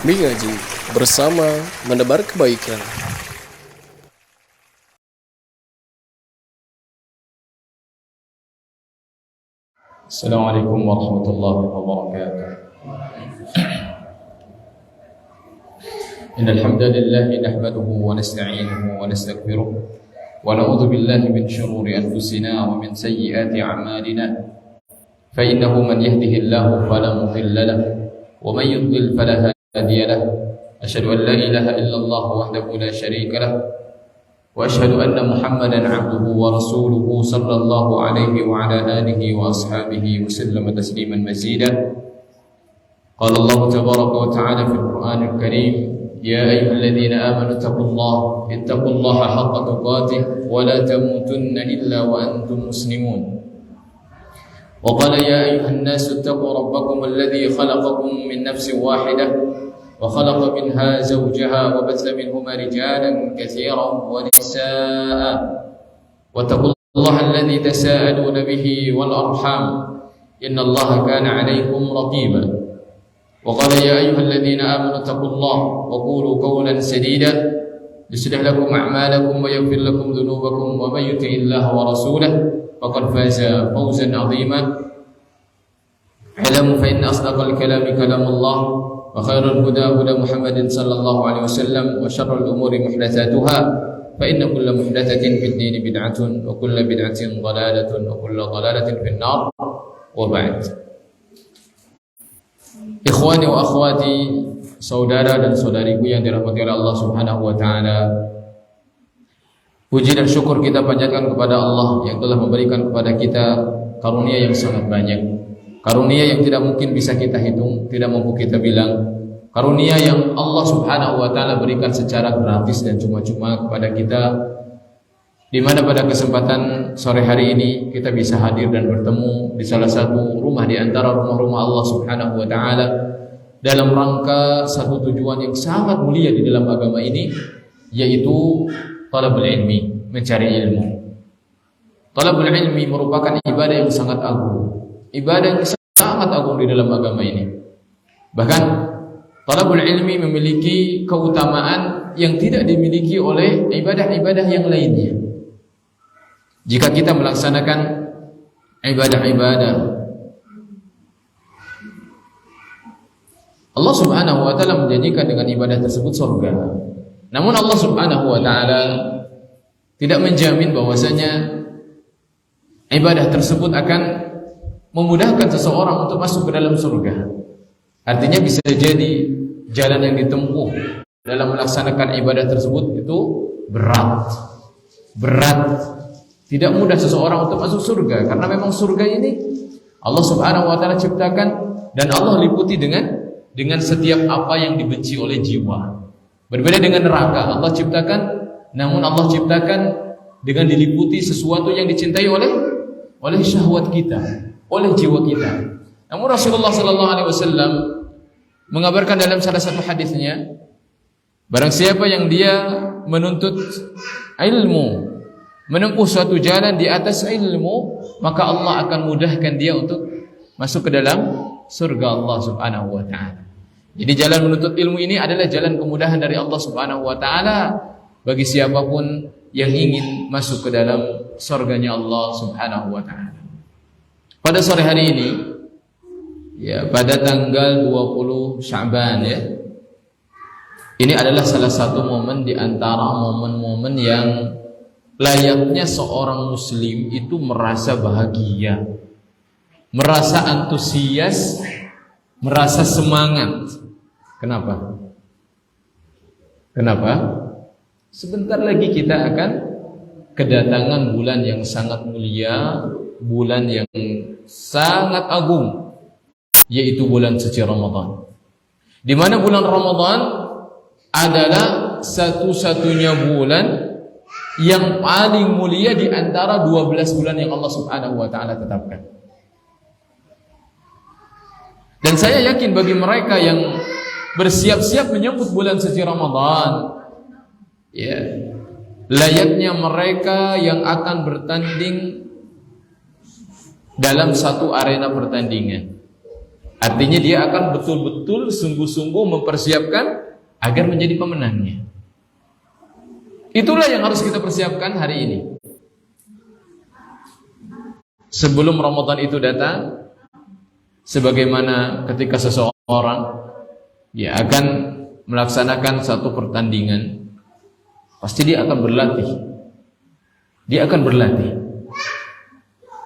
Mengaji bersama menebar kebaikan. Assalamualaikum warahmatullahi wabarakatuh. Innal hamdalillah nahmaduhu wa nasta'inuhu wa nastaghfiruh wa na'udzu billahi min shururi anfusina wa min sayyiati a'malina. Fa innahu man yahdihillahu fala mudilla lahu wa man yudlil fala hadiya lahu. Asyhadu an la ilaha illallah wahdahu la syarika lahu wa asyhadu anna Muhammadan 'abduhu wa rasuluhu sallallahu alaihi wa ala alihi wa ashabihi wa sallama tasliman mazida. Qala Allah tabaraka wa ta'ala fil Qur'anil Karim, ya ayyuhalladzina amanu ittaqullaha haqqa tuqatih wa la tamutunna illa wa antum muslimun. Wa qala ya ayyuhan nasu ittaqu rabbakum alladzi khalaqakum min nafsin wahidah وخلق منها زوجها وبث منهما رجالا كثيرا ونساء واتقوا الله الذي تساءلون به والأرحام إن الله كان عليكم رقيبا وقال يا أيها الذين آمنوا اتقوا الله وقولوا قولا سديدا يصلح لكم أعمالكم ويغفر لكم ذنوبكم ومن يطع الله ورسوله فقد فاز فوزا عظيما اعلموا فإن أصدق الكلام كلام الله وخير الهدى هدى محمد صلى الله عليه وسلم وشر الأمور محدثاتها فإن كل محدثة في الدين بدعة وكل بدعة ضلالة وكل ضلالة في النار وبعد. Ikhwani wa akhwati, saudara dan saudariku yang dirahmati oleh Allah Subhanahu wa taala. Puji dan syukur kita panjatkan kepada Allah yang telah memberikan kepada kita karunia yang sangat banyak. Karunia yang tidak mungkin bisa kita hitung, tidak mampu kita bilang. Karunia yang Allah Subhanahu wa taala berikan secara gratis dan cuma-cuma kepada kita, di mana pada kesempatan sore hari ini kita bisa hadir dan bertemu di salah satu rumah di antara rumah-rumah Allah Subhanahu wa taala dalam rangka satu tujuan yang sangat mulia di dalam agama ini, yaitu talabul ilmi, mencari ilmu. Talabul ilmi merupakan ibadah yang sangat agung. Ibadah yang sangat agung di dalam agama ini. Bahkan talabul ilmi memiliki keutamaan yang tidak dimiliki oleh ibadah-ibadah yang lainnya. Jika kita melaksanakan ibadah-ibadah, Allah Subhanahu wa taala menjanjikan dengan ibadah tersebut surga. Namun Allah Subhanahu wa taala tidak menjamin bahwasanya ibadah tersebut akan memudahkan seseorang untuk masuk ke dalam surga. Artinya bisa jadi jalan yang ditempuh dalam melaksanakan ibadah tersebut itu berat. Tidak mudah seseorang untuk masuk surga, karena memang surga ini Allah Subhanahu wa taala ciptakan dan Allah liputi dengan setiap apa yang dibenci oleh jiwa. Berbeda dengan neraka, Allah ciptakan, namun Allah ciptakan dengan diliputi sesuatu yang dicintai oleh syahwat kita, oleh jiwa kita. Namun Rasulullah sallallahu alaihi wasallam mengabarkan dalam salah satu hadisnya, barang siapa yang dia menuntut ilmu, menempuh suatu jalan di atas ilmu, maka Allah akan mudahkan dia untuk masuk ke dalam surga Allah Subhanahu wa taala. Jadi jalan menuntut ilmu ini adalah jalan kemudahan dari Allah Subhanahu wa taala bagi siapapun yang ingin masuk ke dalam surganya Allah Subhanahu wa taala. Pada sore hari ini, ya, pada tanggal 20 Sya'ban, ya, ini adalah salah satu momen di antara momen-momen yang layaknya seorang muslim itu merasa bahagia, merasa antusias, merasa semangat. Kenapa? Sebentar lagi kita akan kedatangan bulan yang sangat mulia, bulan yang sangat agung, yaitu bulan suci Ramadan. Di mana bulan Ramadan adalah satu-satunya bulan yang paling mulia di antara 12 bulan yang Allah Subhanahu wa taala tetapkan. Dan saya yakin bagi mereka yang bersiap-siap menyambut bulan suci Ramadan, ya, layaknya mereka yang akan bertanding dalam satu arena pertandingan. Artinya dia akan betul-betul sungguh-sungguh mempersiapkan agar menjadi pemenangnya. Itulah yang harus kita persiapkan hari ini. Sebelum Ramadan itu datang, sebagaimana ketika seseorang akan melaksanakan satu pertandingan, pasti dia akan berlatih. Dia akan berlatih.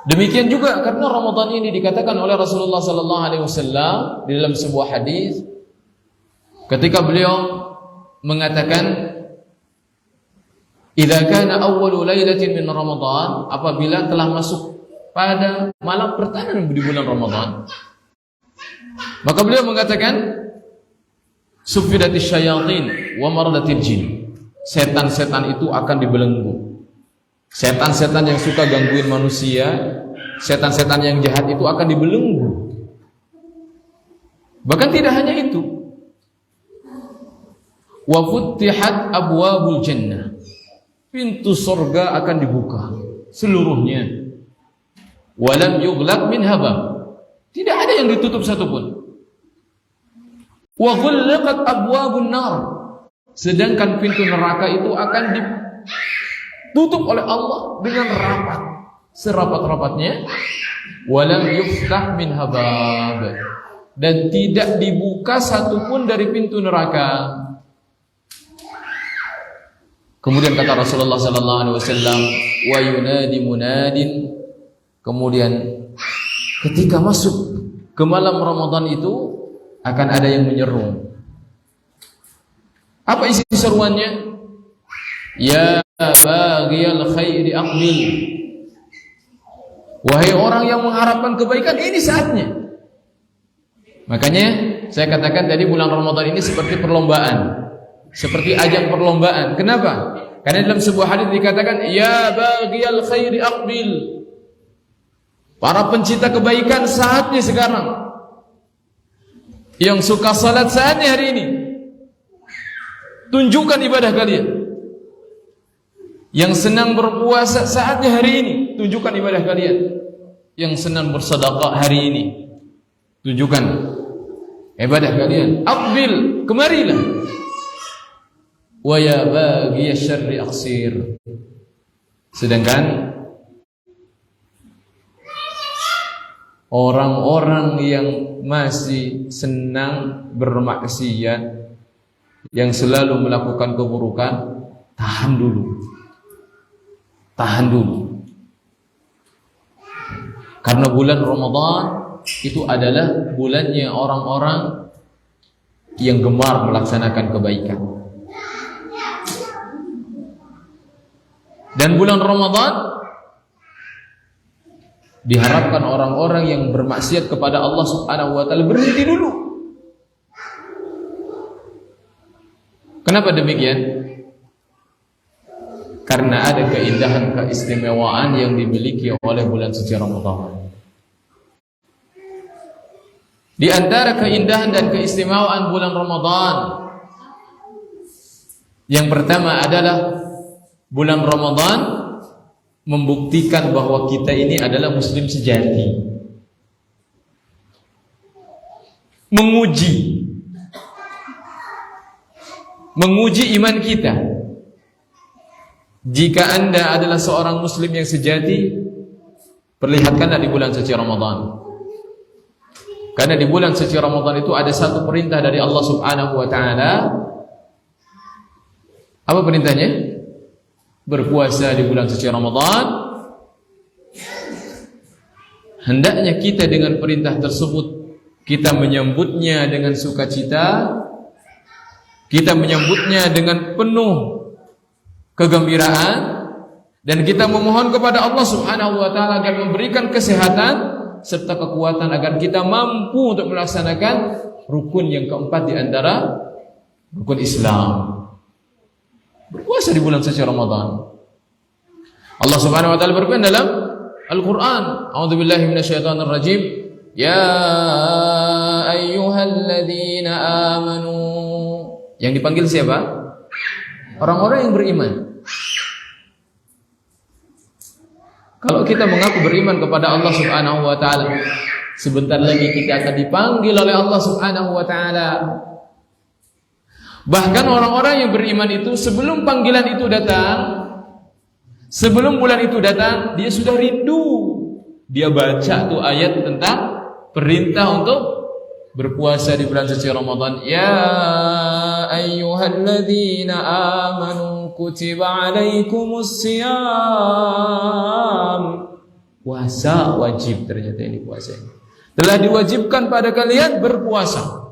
Demikian juga karena Ramadan ini dikatakan oleh Rasulullah sallallahu alaihi wasallam di dalam sebuah hadis ketika beliau mengatakan, "Idza kana awwalu lailatin min Ramadan," apabila telah masuk pada malam pertama di bulan Ramadan, maka beliau mengatakan, "Suffidatis syayatin wa maradatil jin." Setan-setan itu akan dibelenggu. Setan-setan yang suka gangguin manusia, setan-setan yang jahat itu akan dibelenggu. Bahkan tidak hanya itu. Wa futtihat abwabul jannah. Pintu surga akan dibuka seluruhnya. Walam yughlaq min habab. Tidak ada yang ditutup satupun. Wa ghallaqat abwabun nar. Sedangkan pintu neraka itu akan ditutup oleh Allah dengan rapat, serapat-rapatnya. Walam yuftah min habab, dan tidak dibuka satupun dari pintu neraka. Kemudian kata Rasulullah sallallahu alaihi wasallam, wa yunadi munadin. Kemudian ketika masuk ke malam Ramadan itu akan ada yang menyeru. Apa isi seruannya? Ya baghiyal khairi aqbil. Wahai orang yang mengharapkan kebaikan, ini saatnya. Makanya saya katakan tadi bulan Ramadan ini seperti perlombaan, seperti ajang perlombaan. Kenapa? Karena dalam sebuah hadis dikatakan, ya baghiyal khairi aqbil. Para pencinta kebaikan, saatnya sekarang. Yang suka salat, saatnya hari ini. Tunjukkan ibadah kalian. Yang senang berpuasa, saatnya hari ini. Tunjukkan ibadah kalian. Yang senang bersedekah, hari ini. Tunjukkan ibadah kalian. Aqbil, kemarilah. Wa ya baghiy syarri aqsir. Sedangkan orang-orang yang masih senang bermaksiat, yang selalu melakukan keburukan, tahan dulu. Tahan dulu. Karena bulan Ramadan itu adalah bulannya orang-orang yang gemar melaksanakan kebaikan. Dan bulan Ramadan diharapkan orang-orang yang bermaksiat kepada Allah Subhanahu wa taala berhenti dulu. Kenapa demikian? Karena ada keindahan, keistimewaan yang dimiliki oleh bulan suci Ramadan. Di antara keindahan dan keistimewaan bulan Ramadan, yang pertama adalah bulan Ramadan membuktikan bahwa kita ini adalah muslim sejati. Menguji iman kita. Jika Anda adalah seorang muslim yang sejati, perlihatkanlah di bulan suci Ramadan. Karena di bulan suci Ramadan itu ada satu perintah dari Allah Subhanahu wa taala. Apa perintahnya? Berpuasa di bulan suci Ramadan. Hendaknya kita dengan perintah tersebut kita menyambutnya dengan sukacita. Kita menyambutnya dengan penuh kegembiraan, dan kita memohon kepada Allah Subhanahu wa taala agar memberikan kesehatan serta kekuatan agar kita mampu untuk melaksanakan rukun yang keempat di antara rukun Islam. Berpuasa di bulan suci Ramadan. Allah Subhanahu wa taala berfirman dalam Al-Qur'an, "A'udzubillahi minasyaitonir rajim. Ya ayyuhalladzina amanu." Yang dipanggil siapa? Orang-orang yang beriman. Kalau kita mengaku beriman kepada Allah Subhanahu wa taala, Sebentar lagi kita akan dipanggil oleh Allah Subhanahu wa taala. Bahkan orang-orang yang beriman itu sebelum panggilan itu datang, sebelum bulan itu datang, dia sudah rindu. Dia baca tuh ayat tentang perintah untuk berpuasa di bulan suci Ramadan. Ya ayyuhalladzina amanu kutiba alaikumus siyam. Puasa wajib, ternyata ini puasa ini. Telah diwajibkan pada kalian berpuasa.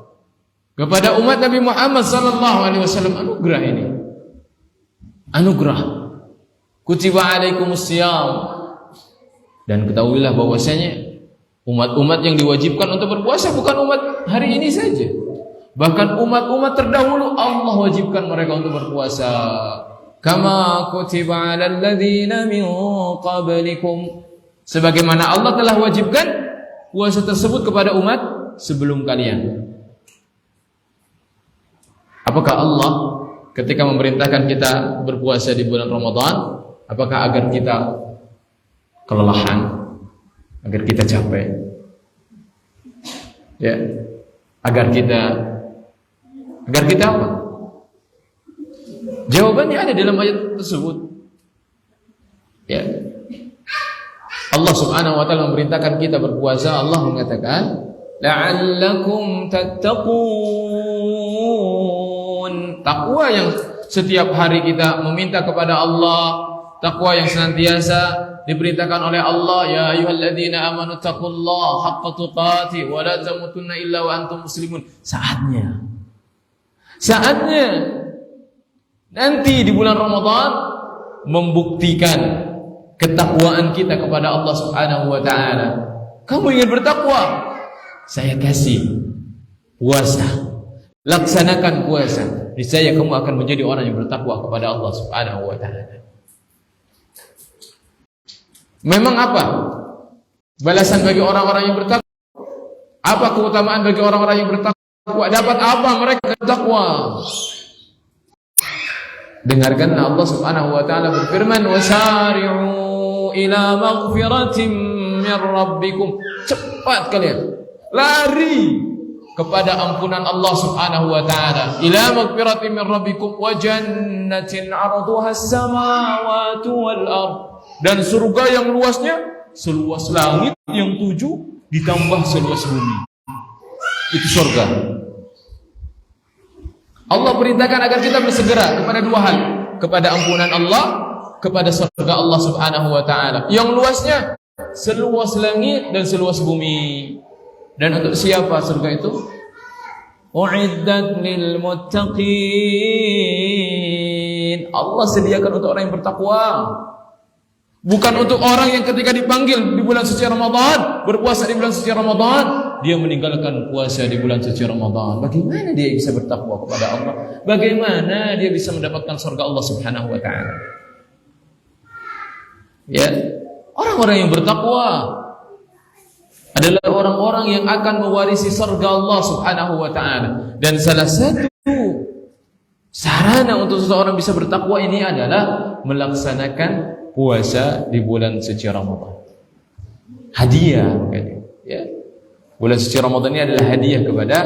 Kepada umat Nabi Muhammad sallallahu alaihi wasallam anugerah ini. Anugerah. Kutiba alaikumus siyam. Dan ketahuilah bahwasanya umat-umat yang diwajibkan untuk berpuasa bukan umat hari ini saja. Bahkan umat-umat terdahulu Allah wajibkan mereka untuk berpuasa. Kama kutiba 'alal ladzina min qablikum. Sebagaimana Allah telah wajibkan puasa tersebut kepada umat sebelum kalian. Apakah Allah ketika memerintahkan kita berpuasa di bulan Ramadan, apakah agar kita kelelahan, agar kita capek, ya, agar kita apa? Jawabannya ada dalam ayat tersebut. Ya, Allah Subhanahu wa taala memerintahkan kita berpuasa. Allah mengatakan, la'allakum tattaqun. Takwa yang setiap hari kita meminta kepada Allah, takwa yang senantiasa diperintahkan oleh Allah, ya ayyuhalladzina amanu taqullaha haqqa tuqatih wa la tamutunna illa wa antum muslimun. Saatnya nanti di bulan Ramadan membuktikan ketakwaan kita kepada Allah Subhanahu wa taala. Kamu ingin bertakwa? Saya kasih puasa. Laksanakan puasa. Niscaya kamu akan menjadi orang yang bertakwa kepada Allah Subhanahu wa taala. Memang apa balasan bagi orang-orang yang bertakwa? Apa keutamaan bagi orang-orang yang bertakwa? Dapat apa mereka bertakwa? Dengarkan Allah Subhanahu wa taala berfirman, wasari'u ila maghfiratin min rabbikum. Cepat kalian lari kepada ampunan Allah Subhanahu wa taala. Ila maghfiratin min rabbikum wa jannatin 'arduha as-samawati wal ardh. Dan surga yang luasnya seluas langit yang 7 ditambah seluas bumi. Itu surga. Allah perintahkan agar kita bersegera kepada dua hal, kepada ampunan Allah, kepada surga Allah Subhanahu wa taala yang luasnya seluas langit dan seluas bumi. Dan untuk siapa surga itu? U'iddat lil muttaqin. Allah sediakan untuk orang yang bertakwa. Bukan untuk orang yang ketika dipanggil di bulan suci Ramadan, berpuasa di bulan suci Ramadan, dia meninggalkan puasa di bulan suci Ramadan. Bagaimana dia bisa bertakwa kepada Allah? Bagaimana dia bisa mendapatkan surga Allah Subhanahu wa taala? Ya, orang-orang yang bertakwa adalah orang-orang yang akan mewarisi surga Allah Subhanahu wa taala. Dan salah satu sarana untuk seseorang bisa bertakwa ini adalah melaksanakan puasa di bulan suci Ramadan. Hadiah makanya, ya. Bulan suci Ramadan ini adalah hadiah kepada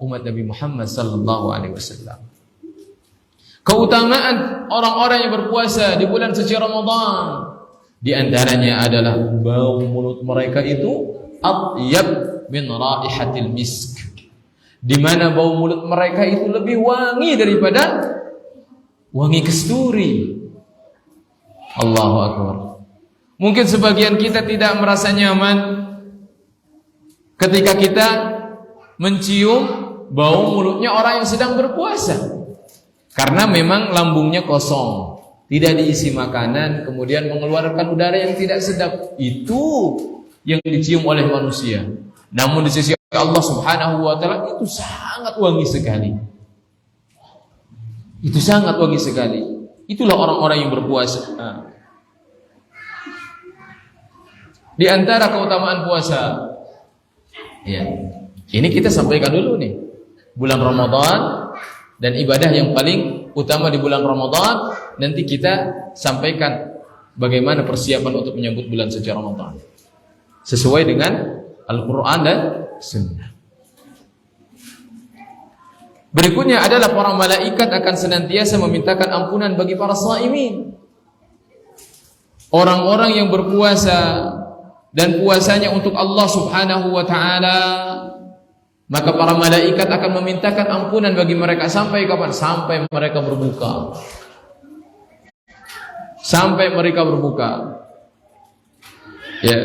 umat Nabi Muhammad sallallahu alaihi wasallam. Keutamaan orang-orang yang berpuasa di bulan suci Ramadan di antaranya adalah bau mulut mereka itu atyab min raihatil misk. Di mana bau mulut mereka itu lebih wangi daripada wangi kasturi. Allahu akbar. Mungkin sebagian kita tidak merasa nyaman ketika kita mencium bau mulutnya orang yang sedang berpuasa, karena memang lambungnya kosong, tidak diisi makanan, kemudian mengeluarkan udara yang tidak sedap. Itu yang dicium oleh manusia. Namun di sisi Allah Subhanahu wa taala itu sangat wangi sekali. Itu sangat wangi sekali. Itulah orang-orang yang berpuasa. Di antara keutamaan puasa, ya, ini kita sampaikan dulu nih, bulan Ramadan dan ibadah yang paling utama di bulan Ramadan. Nanti kita sampaikan bagaimana persiapan untuk menyambut bulan suci Ramadan sesuai dengan Al-Quran dan Sunnah. Berikutnya adalah para malaikat akan senantiasa memintakan ampunan bagi para shaimin. Orang-orang yang berpuasa dan puasanya untuk Allah Subhanahu wa taala, maka para malaikat akan memintakan ampunan bagi mereka sampai kapan? Sampai mereka berbuka. Sampai mereka berbuka. Ya.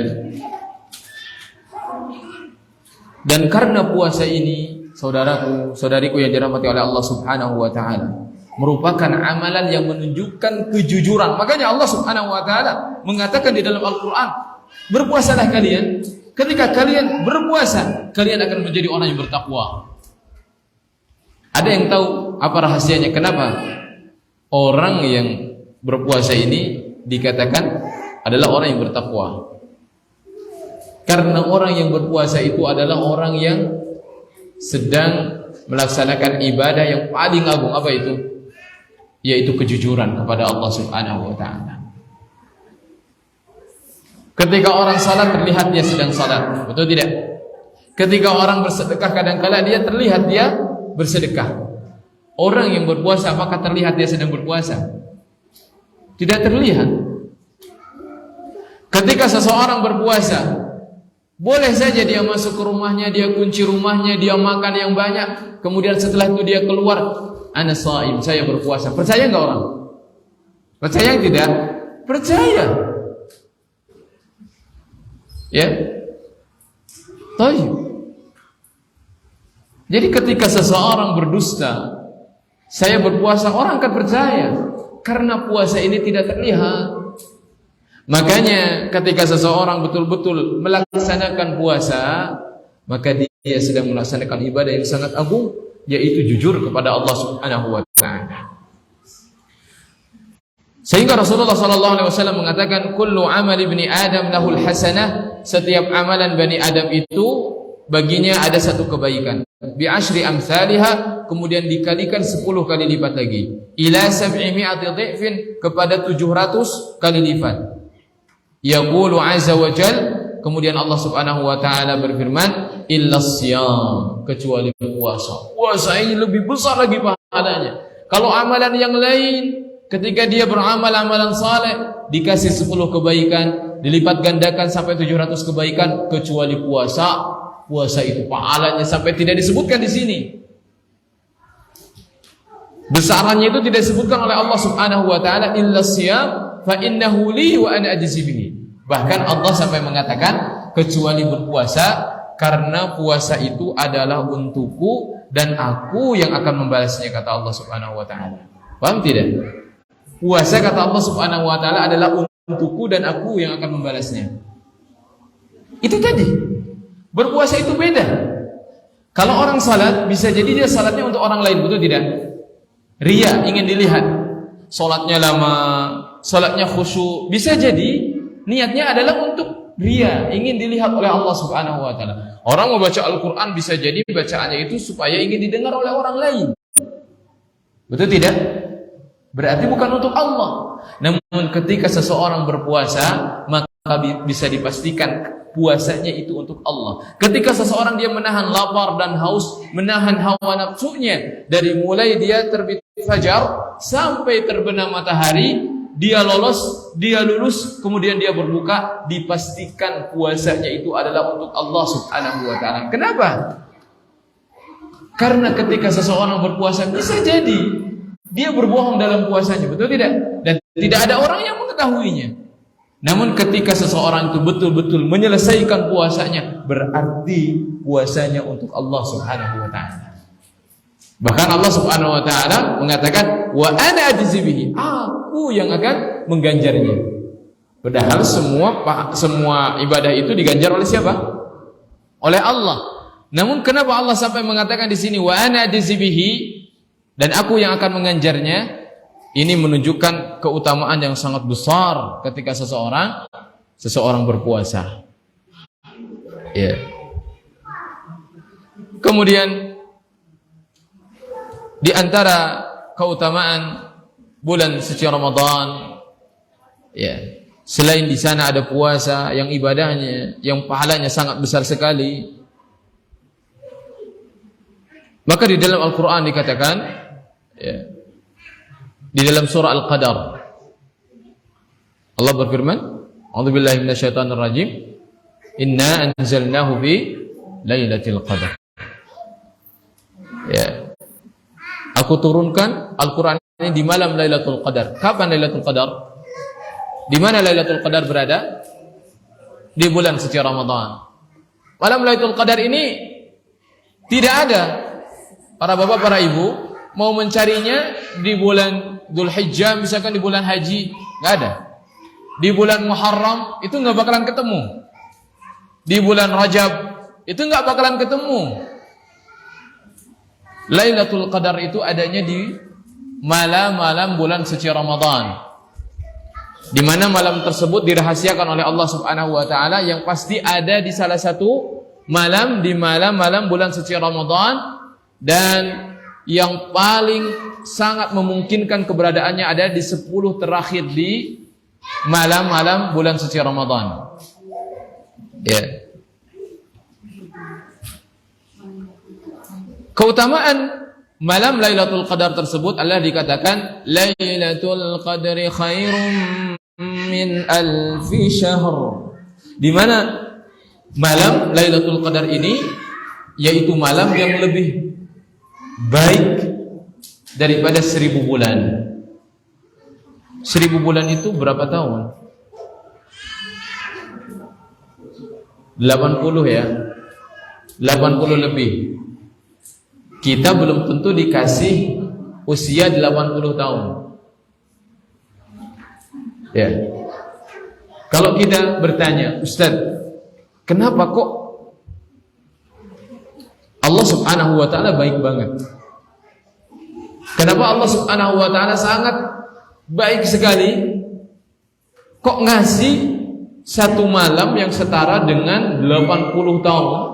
Dan karena puasa ini, saudaraku, saudariku yang dirahmati oleh Allah Subhanahu wa taala, merupakan amalan yang menunjukkan kejujuran. Makanya Allah Subhanahu wa taala mengatakan di dalam Al-Qur'an, berpuasalah kalian. Ketika kalian berpuasa, kalian akan menjadi orang yang bertakwa. Ada yang tahu apa rahasianya? Kenapa orang yang berpuasa ini dikatakan adalah orang yang bertakwa? Karena orang yang berpuasa itu adalah orang yang sedang melaksanakan ibadah yang paling agung. Apa itu? Yaitu kejujuran kepada Allah Subhanahu wa taala. Ketika orang salat terlihat dia sedang salat, betul tidak? Ketika orang bersedekah kadang-kala dia terlihat dia bersedekah. Orang yang berpuasa apakah terlihat dia sedang berpuasa? Tidak terlihat. Ketika seseorang berpuasa, boleh saja dia masuk ke rumahnya, dia kunci rumahnya, dia makan yang banyak, kemudian setelah itu dia keluar, ana shaim, saya berpuasa. Percaya enggak orang? Percaya tidak? Percaya. Ya. Tayyib. Jadi ketika seseorang berdusta, saya berpuasa, orang akan percaya karena puasa ini tidak terlihat. Makanya ketika seseorang betul-betul melaksanakan puasa, maka dia sedang melaksanakan ibadah yang sangat agung, yaitu jujur kepada Allah Subhanahu wa taala. Sehingga Rasulullah sallallahu alaihi wasallam mengatakan, kullu amali ibni Adam lahul hasanah, setiap amalan Bani Adam itu baginya ada satu kebaikan. Bi asyri amsalha, kemudian dikalikan 10 kali lipat lagi. Ila 700 dhifin, kepada 700 kali lipat. Yaqulu azza wa jal, kemudian Allah Subhanahu wa taala berfirman, illa siyam, kecuali puasa. Puasa ini lebih besar lagi pahalanya. Kalau amalan yang lain, ketika dia beramal amalan saleh, dikasih 10 kebaikan, dilipat gandakan sampai 700 kebaikan, kecuali puasa. Puasa itu pahalanya sampai tidak disebutkan di sini. Besarannya itu tidak disebutkan oleh Allah Subhanahu wa taala, illa siyam fa innahu li wa ana ajzi bihi. Bahkan Allah sampai mengatakan kecuali berpuasa, karena puasa itu adalah untukku dan aku yang akan membalasnya, kata Allah Subhanahu wa taala. Paham tidak? Puasa kata Allah Subhanahu wa taala adalah untukku dan aku yang akan membalasnya. Itu tadi. Berpuasa itu beda. Kalau orang salat, bisa jadi dia salatnya untuk orang lain, betul tidak? Ria, ingin dilihat. Salatnya lama, salatnya khusyuk. Bisa jadi niatnya adalah untuk ria, ingin dilihat oleh Allah Subhanahu wa taala. Orang mau baca Al-Qur'an bisa jadi bacaannya itu supaya ingin didengar oleh orang lain. Betul tidak? Berarti bukan untuk Allah. Namun ketika seseorang berpuasa, maka bisa dipastikan puasanya itu untuk Allah. Ketika seseorang dia menahan lapar dan haus, menahan hawa nafsunya, dari mulai dia terbit fajar sampai terbenam matahari, dia lulus, kemudian dia berbuka, dipastikan puasanya itu adalah untuk Allah Subhanahu wa taala. Kenapa? Karena ketika seseorang berpuasa, bisa jadi dia berbohong dalam puasanya, betul tidak? Dan tidak ada orang yang mengetahuinya. Namun ketika seseorang itu betul-betul menyelesaikan puasanya, berarti puasanya untuk Allah Subhanahu wa taala. Bahkan Allah Subhanahu wa taala mengatakan, wa ana ajzi bihi, aku yang akan mengganjarnya. Padahal semua ibadah itu diganjar oleh siapa? Oleh Allah. Namun kenapa Allah sampai mengatakan di sini wa ana ajzi bihi, dan aku yang akan mengganjarnya? Ini menunjukkan keutamaan yang sangat besar ketika seseorang berpuasa. Ya. Kemudian di antara keutamaan bulan suci Ramadan, ya, Selain di sana ada puasa yang ibadahnya, yang pahalanya sangat besar sekali. Maka di dalam Al-Quran dikatakan, ya, di dalam surah Al-Qadar, Allah berfirman, A'udzubillahi minasyaitonirrajim, Inna anzalnahu fi Lailatul Qadar. Ya. Aku turunkan Al-Quran ini di malam Lailatul Qadar. Kapan Lailatul Qadar? Di mana Lailatul Qadar berada? Di bulan suci Ramadan. Malam Lailatul Qadar ini tidak ada. Para bapak, para ibu mau mencarinya di bulan Dzulhijjah, misalkan di bulan haji, nggak ada. Di bulan Muharram itu nggak bakalan ketemu. Di bulan Rajab itu nggak bakalan ketemu. Lailatul Qadar itu adanya di malam-malam bulan suci Ramadan, di mana malam tersebut dirahasiakan oleh Allah Subhanahu wa taala, yang pasti ada di salah satu malam di malam-malam bulan suci Ramadan, dan yang paling sangat memungkinkan keberadaannya ada di 10 terakhir di malam-malam bulan suci Ramadan. Ya. Keutamaan malam Lailatul Qadar tersebut adalah dikatakan Lailatul Qadri khairum min alfi syahr. Di mana malam Lailatul Qadar ini yaitu malam yang lebih baik daripada 1000 bulan. 1000 bulan itu berapa tahun? 80 ya. 80 lebih. Kita belum tentu dikasih usia 80 tahun. Ya. Kalau kita bertanya, Ustaz, kenapa kok Allah Subhanahu wa taala baik banget? Kenapa Allah Subhanahu wa taala sangat baik sekali? Kok ngasih satu malam yang setara dengan 80 tahun?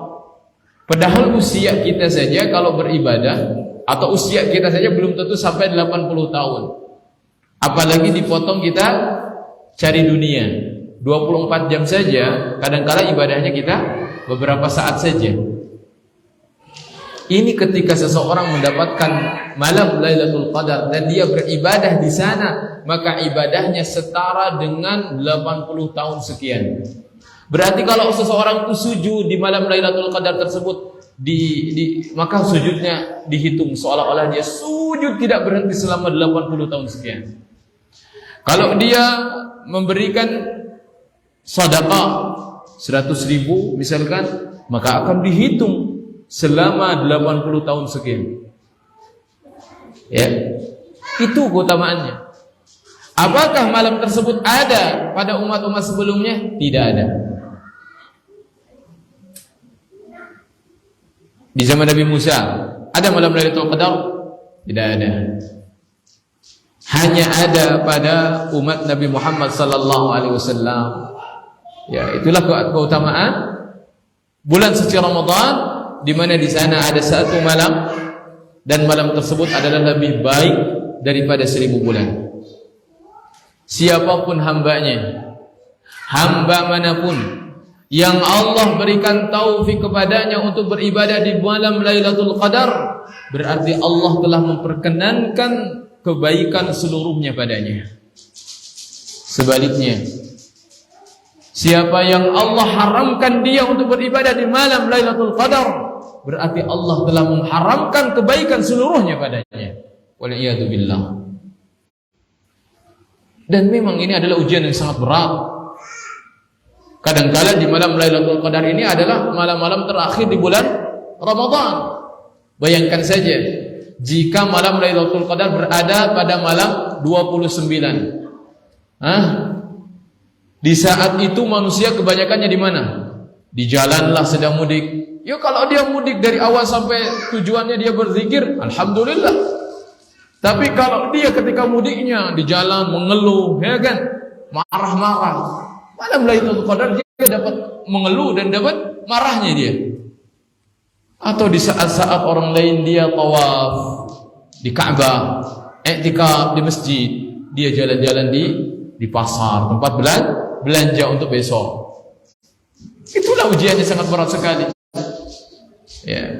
Padahal usia kita saja kalau beribadah, atau usia kita saja belum tentu sampai 80 tahun. Apalagi dipotong kita cari dunia 24 jam saja, kadang-kala ibadahnya kita beberapa saat saja. Ini ketika seseorang mendapatkan malam Lailatul Qadar dan dia beribadah di sana, maka ibadahnya setara dengan 80 tahun sekian. Berarti kalau seseorang itu sujud di malam Lailatul Qadar tersebut, maka sujudnya dihitung seolah-olah dia sujud tidak berhenti selama 80 tahun sekian. Kalau dia memberikan sedekah 100.000 misalkan, maka akan dihitung selama 80 tahun sekian. Ya. Itu keutamaannya. Apakah malam tersebut ada pada umat-umat sebelumnya? Tidak ada. Di zaman Nabi Musa ada malam Lailatul Qadar? Tidak ada. Hanya ada pada umat Nabi Muhammad sallallahu alaihi wasallam. Ya, itulah keutamaan bulan suci Ramadan, di mana di sana ada satu malam dan malam tersebut adalah lebih baik daripada 1000 bulan. Siapapun hambanya, hamba manapun yang Allah berikan taufik kepadanya untuk beribadah di malam Lailatul Qadar, berarti Allah telah memperkenankan kebaikan seluruhnya padanya. Sebaliknya, siapa yang Allah haramkan dia untuk beribadah di malam Lailatul Qadar, berarti Allah telah mengharamkan kebaikan seluruhnya padanya. Wal'iyadu billah. Dan memang ini adalah ujian yang sangat berat. Kadang-kala di malam Lailatul Qadar ini adalah malam-malam terakhir di bulan Ramadan. Bayangkan saja, jika malam Lailatul Qadar berada pada malam 29. Di saat itu manusia kebanyakannya di mana? Di jalanlah sedang mudik. Ya kalau dia mudik dari awal sampai tujuannya dia berzikir, alhamdulillah. Tapi kalau dia ketika mudiknya di jalan mengeluh, ya kan, marah-marah, malam Lailatul Qadar dia dapat mengeluh dan dapat marahnya dia. Atau di saat-saat orang lain dia tawaf di Ka'bah, i'tikaf di masjid, dia jalan-jalan di di pasar, tempat belanja untuk besok. Itulah ujiannya sangat berat sekali. Ya.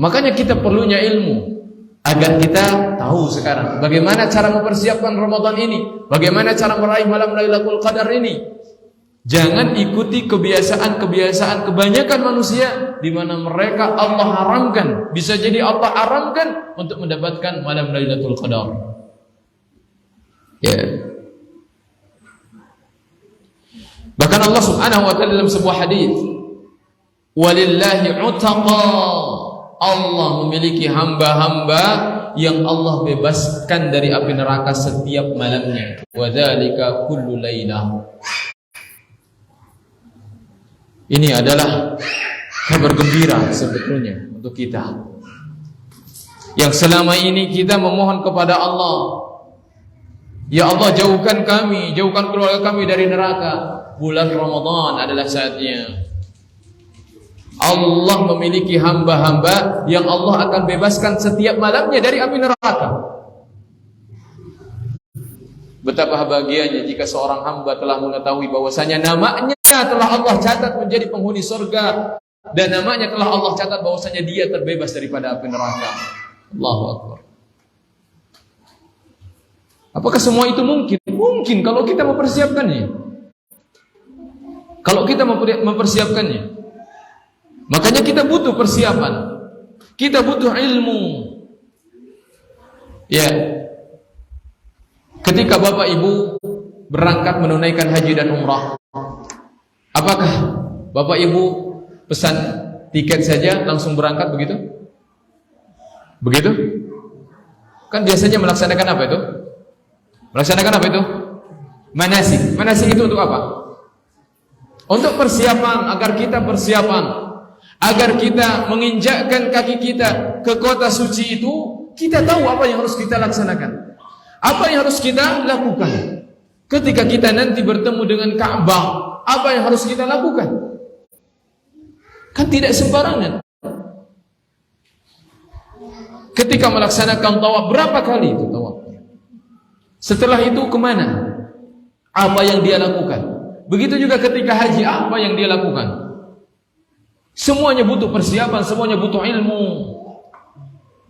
Makanya kita perlunya ilmu agar kita tahu sekarang bagaimana cara mempersiapkan Ramadan ini, bagaimana cara meraih malam Lailatul Qadar ini. Jangan ikuti kebiasaan-kebiasaan kebanyakan manusia di mana mereka Allah haramkan. Bisa jadi Allah haramkan untuk mendapatkan malam Lailatul Qadar. Ya. Bahkan Allah Subhanahu wa taala dalam sebuah hadis, "Walillahi 'utaqa." Allah memiliki hamba-hamba yang Allah bebaskan dari api neraka setiap malamnya. Wa dzalika kullu lailah. Ini adalah kabar gembira sebetulnya untuk kita yang selama ini kita memohon kepada Allah, ya Allah jauhkan kami, jauhkan keluarga kami dari neraka. Bulan Ramadan adalah saatnya. Allah memiliki hamba-hamba yang Allah akan bebaskan setiap malamnya dari api neraka. Betapa bahagianya jika seorang hamba telah mengetahui bahwasanya namanya telah Allah catat menjadi penghuni surga dan namanya telah Allah catat bahwasanya dia terbebas daripada api neraka. Allahu Akbar. Apakah semua itu mungkin? Mungkin kalau kita mempersiapkannya. Kalau kita mempersiapkannya. Makanya kita butuh persiapan. Kita butuh ilmu. Ya. Ketika Bapak Ibu berangkat menunaikan haji dan umrah, apakah Bapak Ibu pesan tiket saja langsung berangkat begitu? Begitu? Kan biasanya melaksanakan apa itu? Melaksanakan apa itu? Manasik. Manasik itu untuk apa? Untuk persiapan, agar kita persiapan, agar kita menginjakkan kaki kita ke kota suci itu, kita tahu apa yang harus kita laksanakan, apa yang harus kita lakukan. Ketika kita nanti bertemu dengan Ka'bah, apa yang harus kita lakukan? Kan tidak sembarangan. Ketika melaksanakan tawaf, berapa kali itu tawafnya? Setelah itu kemana? Apa yang dia lakukan? Begitu juga ketika haji, apa yang dia lakukan? Semuanya butuh persiapan, semuanya butuh ilmu.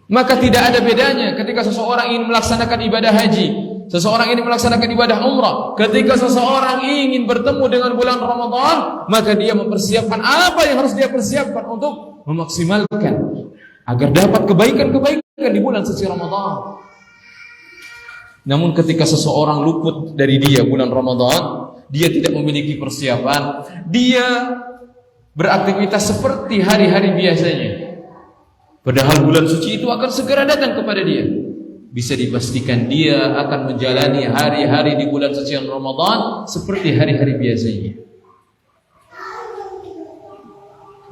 Maka tidak ada bedanya ketika seseorang ingin melaksanakan ibadah haji, seseorang ingin melaksanakan ibadah umrah. Ketika seseorang ingin bertemu dengan bulan Ramadan, maka dia mempersiapkan apa yang harus dia persiapkan untuk memaksimalkan agar dapat kebaikan-kebaikan di bulan suci Ramadan. Namun ketika seseorang luput dari dia bulan Ramadan, dia tidak memiliki persiapan, dia beraktivitas seperti hari-hari biasanya. Padahal bulan suci itu akan segera datang kepada dia. Bisa dipastikan dia akan menjalani hari-hari di bulan suci Ramadan seperti hari-hari biasanya.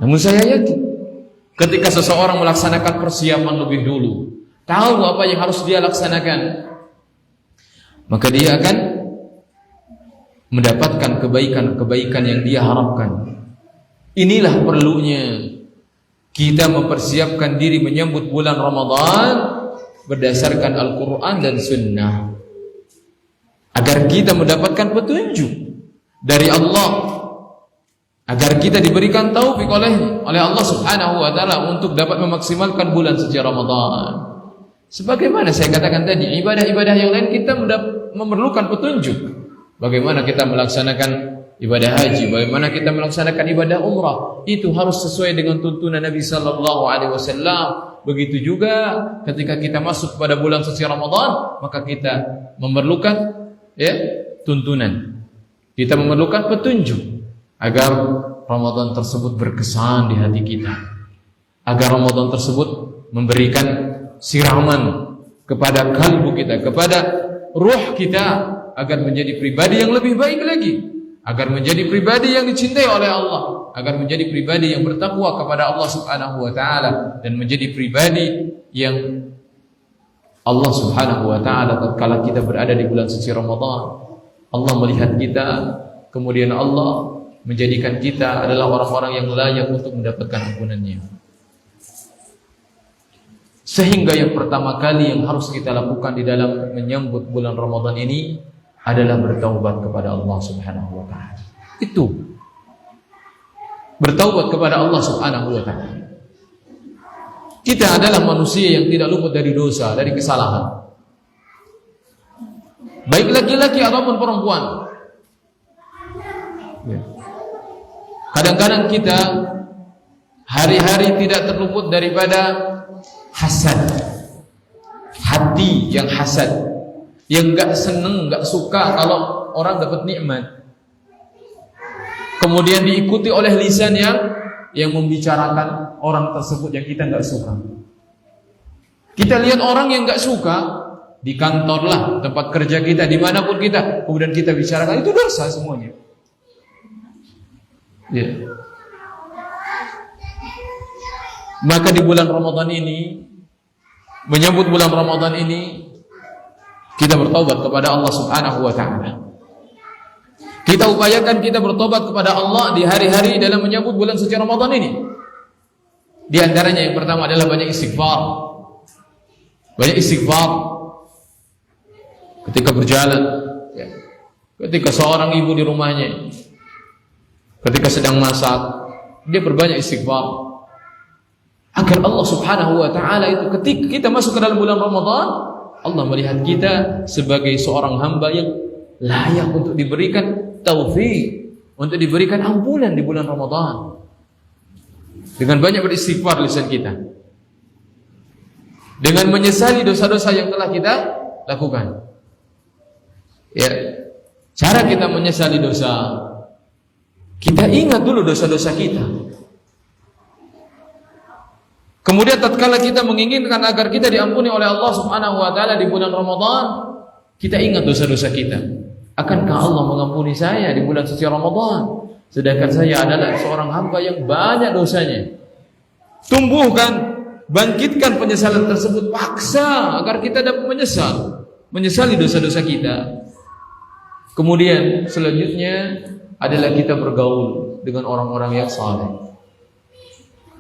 Namun saya yakin ketika seseorang melaksanakan persiapan lebih dulu, tahu apa yang harus dia laksanakan, maka dia akan mendapatkan kebaikan-kebaikan yang dia harapkan. Inilah perlunya kita mempersiapkan diri menyambut bulan Ramadan berdasarkan Al-Quran dan Sunnah, agar kita mendapatkan petunjuk dari Allah, agar kita diberikan taufik oleh Allah Subhanahu wa taala untuk dapat memaksimalkan bulan suci Ramadan. Sebagaimana saya katakan tadi, ibadah-ibadah yang lain kita memerlukan petunjuk. Bagaimana kita melaksanakan ibadah haji, bagaimana kita melaksanakan ibadah umrah, itu harus sesuai dengan tuntunan Nabi sallallahu alaihi wasallam. Begitu juga ketika kita masuk pada bulan suci Ramadan, maka kita memerlukan tuntunan. Kita memerlukan petunjuk agar Ramadan tersebut berkesan di hati kita. Agar Ramadan tersebut memberikan siraman kepada kalbu kita, kepada ruh kita, agar menjadi pribadi yang lebih baik lagi, agar menjadi pribadi yang dicintai oleh Allah, agar menjadi pribadi yang bertakwa kepada Allah Subhanahu wa taala, dan menjadi pribadi yang Allah Subhanahu wa taala tatkala kita berada di bulan suci Ramadan, Allah melihat kita, kemudian Allah menjadikan kita adalah orang-orang yang layak untuk mendapatkan ampunannya. Sehingga yang pertama kali yang harus kita lakukan di dalam menyambut bulan Ramadan ini adalah bertaubat kepada Allah Subhanahu wa taala. Itu bertaubat kepada Allah Subhanahu wa taala. Kita adalah manusia yang tidak luput dari dosa, dari kesalahan. Baik laki-laki ataupun perempuan. Kadang-kadang kita hari-hari tidak terluput daripada hasad. Hati yang hasad, yang gak seneng, gak suka kalau orang dapat nikmat. Kemudian diikuti oleh lisan yang membicarakan orang tersebut yang kita gak suka. Kita lihat orang yang gak suka di kantor lah, tempat kerja kita, dimanapun kita, kemudian kita bicarakan, itu dosa semuanya. Ya. Maka di bulan Ramadan ini, menyambut bulan Ramadan ini, kita bertobat kepada Allah Subhanahu wa taala. Kita upayakan kita bertobat kepada Allah di hari-hari dalam menyambut bulan suci Ramadan ini. Di antaranya yang pertama adalah banyak istighfar. Banyak istighfar ketika berjalan, ya. Ketika seorang ibu di rumahnya, ketika sedang masak, dia berbanyak istighfar. Agar Allah Subhanahu wa taala itu ketika kita masuk ke dalam bulan Ramadan, Allah melihat kita sebagai seorang hamba yang layak untuk diberikan taufik, untuk diberikan ampunan di bulan Ramadan. Dengan banyak beristighfar lisan kita, dengan menyesali dosa-dosa yang telah kita lakukan. Ya, cara kita menyesali dosa, kita ingat dulu dosa-dosa kita. Kemudian tatkala kita menginginkan agar kita diampuni oleh Allah Subhanahu wa taala di bulan Ramadan, kita ingat dosa-dosa kita. Akankah Allah mengampuni saya di bulan suci Ramadan? Sedangkan saya adalah seorang hamba yang banyak dosanya. Tumbuhkan, bangkitkan penyesalan tersebut, paksa agar kita dapat menyesali dosa-dosa kita. Kemudian selanjutnya adalah kita bergaul dengan orang-orang yang saleh.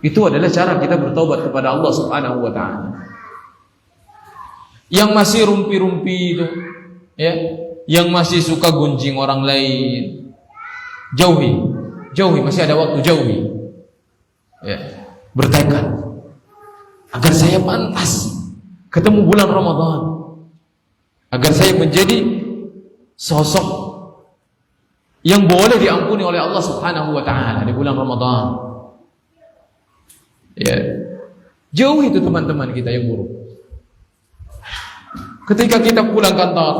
Itu adalah cara kita bertaubat kepada Allah Subhanahu wa taala. Yang masih rumpi-rumpi itu, ya, yang masih suka gunjing orang lain, jauhi, masih ada waktu, jauhi. Ya, bertekad agar saya pantas ketemu bulan Ramadan, agar saya menjadi sosok yang boleh diampuni oleh Allah Subhanahu wa taala di bulan Ramadan. Ya, jauhi itu teman-teman kita yang buruk. Ketika kita pulang kantor,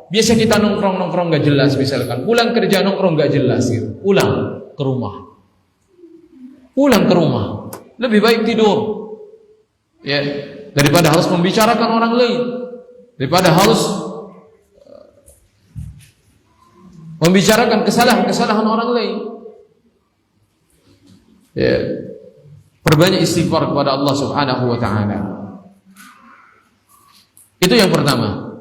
biasa kita nongkrong gak jelas, misalkan pulang kerja nongkrong gak jelas gitu. Pulang ke rumah, lebih baik tidur, ya, daripada harus membicarakan orang lain, daripada harus membicarakan kesalahan orang lain. Ya, perbanyak istighfar kepada Allah Subhanahu wa taala. Itu yang pertama.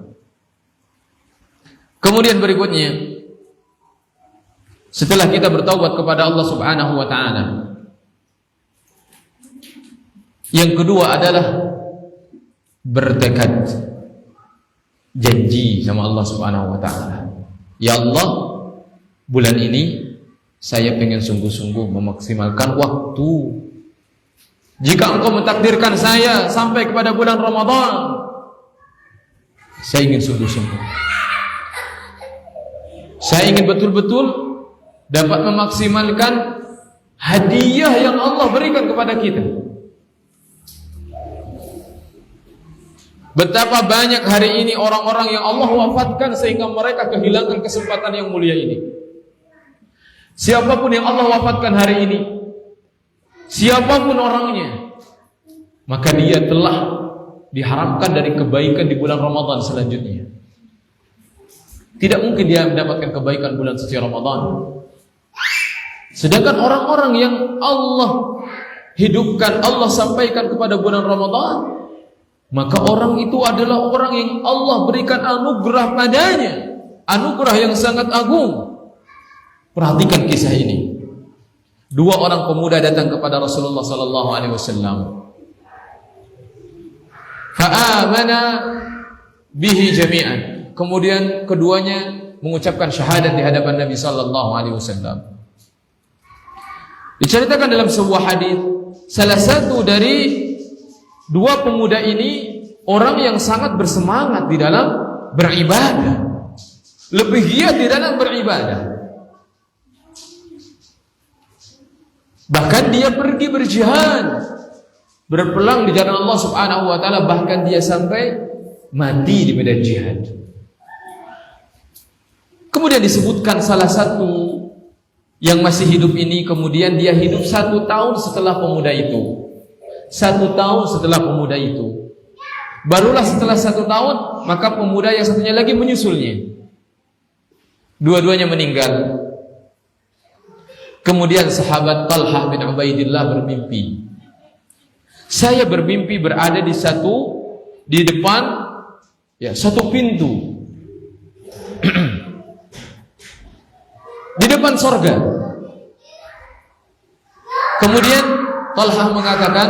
Kemudian berikutnya, setelah kita bertaubat kepada Allah Subhanahu wa taala, yang kedua adalah bertekad, janji sama Allah Subhanahu wa taala. Ya Allah, bulan ini saya pengen sungguh-sungguh memaksimalkan waktu. Jika Engkau mentakdirkan saya sampai kepada bulan Ramadan, saya ingin sungguh-sungguh. Saya ingin betul-betul dapat memaksimalkan hadiah yang Allah berikan kepada kita. Betapa banyak hari ini orang-orang yang Allah wafatkan sehingga mereka kehilangan kesempatan yang mulia ini. Siapapun yang Allah wafatkan hari ini, siapapun orangnya, maka dia telah diharapkan dari kebaikan di bulan Ramadan selanjutnya. Tidak mungkin dia mendapatkan kebaikan bulan suci Ramadan. Sedangkan orang-orang yang Allah hidupkan, Allah sampaikan kepada bulan Ramadan, maka orang itu adalah orang yang Allah berikan anugerah padanya, anugerah yang sangat agung. Perhatikan kisah ini. Dua orang pemuda datang kepada Rasulullah sallallahu alaihi wasallam. Fa'amana bihi jami'an. Kemudian keduanya mengucapkan syahadat di hadapan Nabi sallallahu alaihi wasallam. Diceritakan dalam sebuah hadis, salah satu dari dua pemuda ini orang yang sangat bersemangat di dalam beribadah, lebih giat di dalam beribadah. Bahkan dia pergi berjihad, berperang di jalan Allah Subhanahu wa taala, bahkan dia sampai mati di medan jihad. Kemudian disebutkan salah satu yang masih hidup ini, kemudian dia hidup 1 tahun setelah pemuda itu. 1 tahun setelah pemuda itu. Barulah setelah 1 tahun, maka pemuda yang satunya lagi menyusulnya. Dua-duanya meninggal. Kemudian sahabat Talhah bin Ubaidillah bermimpi. Saya bermimpi berada di depan satu pintu. Di depan sorga. Kemudian Talhah mengatakan,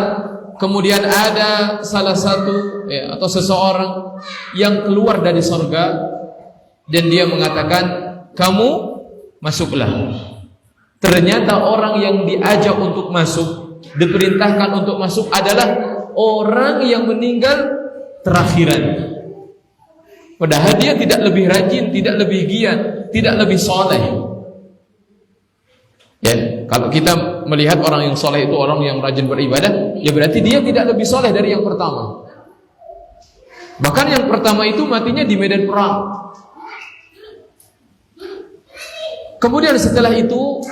kemudian ada salah satu atau seseorang yang keluar dari sorga dan dia mengatakan, kamu masuklah. Ternyata orang yang diajak untuk masuk, diperintahkan untuk masuk adalah orang yang meninggal terakhiran. Padahal dia tidak lebih rajin, tidak lebih giat, tidak lebih soleh. Ya, kalau kita melihat orang yang soleh itu orang yang rajin beribadah, ya berarti dia tidak lebih soleh dari yang pertama. Bahkan yang pertama itu matinya di medan perang. Kemudian setelah itu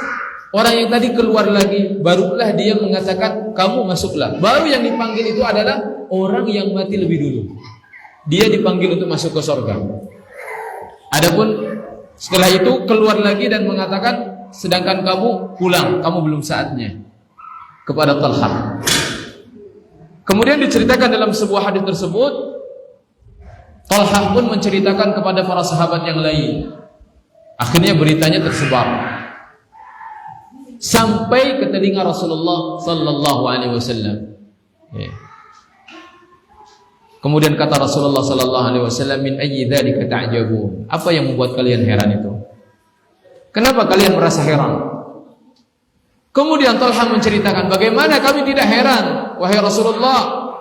orang yang tadi keluar lagi, barulah dia mengatakan kamu masuklah. Baru yang dipanggil itu adalah orang yang mati lebih dulu. Dia dipanggil untuk masuk ke surga. Adapun setelah itu keluar lagi dan mengatakan, sedangkan kamu pulang, kamu belum saatnya, kepada Talhah. Kemudian diceritakan dalam sebuah hadis tersebut, Talhah pun menceritakan kepada para sahabat yang lain. Akhirnya beritanya tersebar sampai ke telinga Rasulullah sallallahu alaihi wasallam. Kemudian kata Rasulullah sallallahu alaihi wasallam, min ayyi dzalika ta'jabun? Apa yang membuat kalian heran itu? Kenapa kalian merasa heran? Kemudian Talhah menceritakan, bagaimana kami tidak heran, wahai Rasulullah?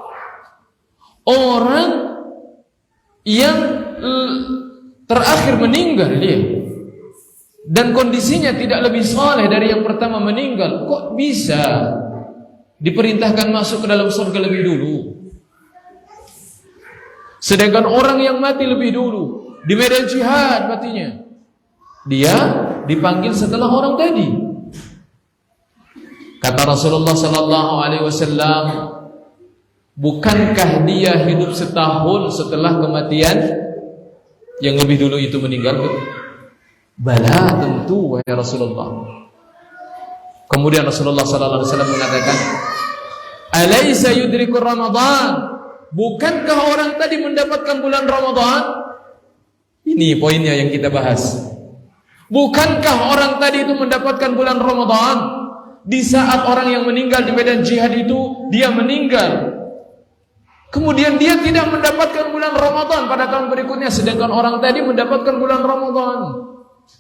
Orang yang terakhir meninggal dia, dan kondisinya tidak lebih soleh dari yang pertama meninggal, kok bisa diperintahkan masuk ke dalam surga lebih dulu? Sedangkan orang yang mati lebih dulu di medan jihad matinya, dia dipanggil setelah orang tadi. Kata Rasulullah sallallahu alaihi wasallam, bukankah dia hidup setahun setelah kematian yang lebih dulu itu meninggal? Bala, tentu wahai Rasulullah. Kemudian Rasulullah sallallahu alaihi wasallam mengatakan, alaysa yudrikur Ramadan? Bukankah orang tadi mendapatkan bulan Ramadan? Ini poinnya yang kita bahas. Bukankah orang tadi itu mendapatkan bulan Ramadan? Di saat orang yang meninggal di medan jihad itu, dia meninggal. Kemudian dia tidak mendapatkan bulan Ramadan pada tahun berikutnya, sedangkan orang tadi mendapatkan bulan Ramadan.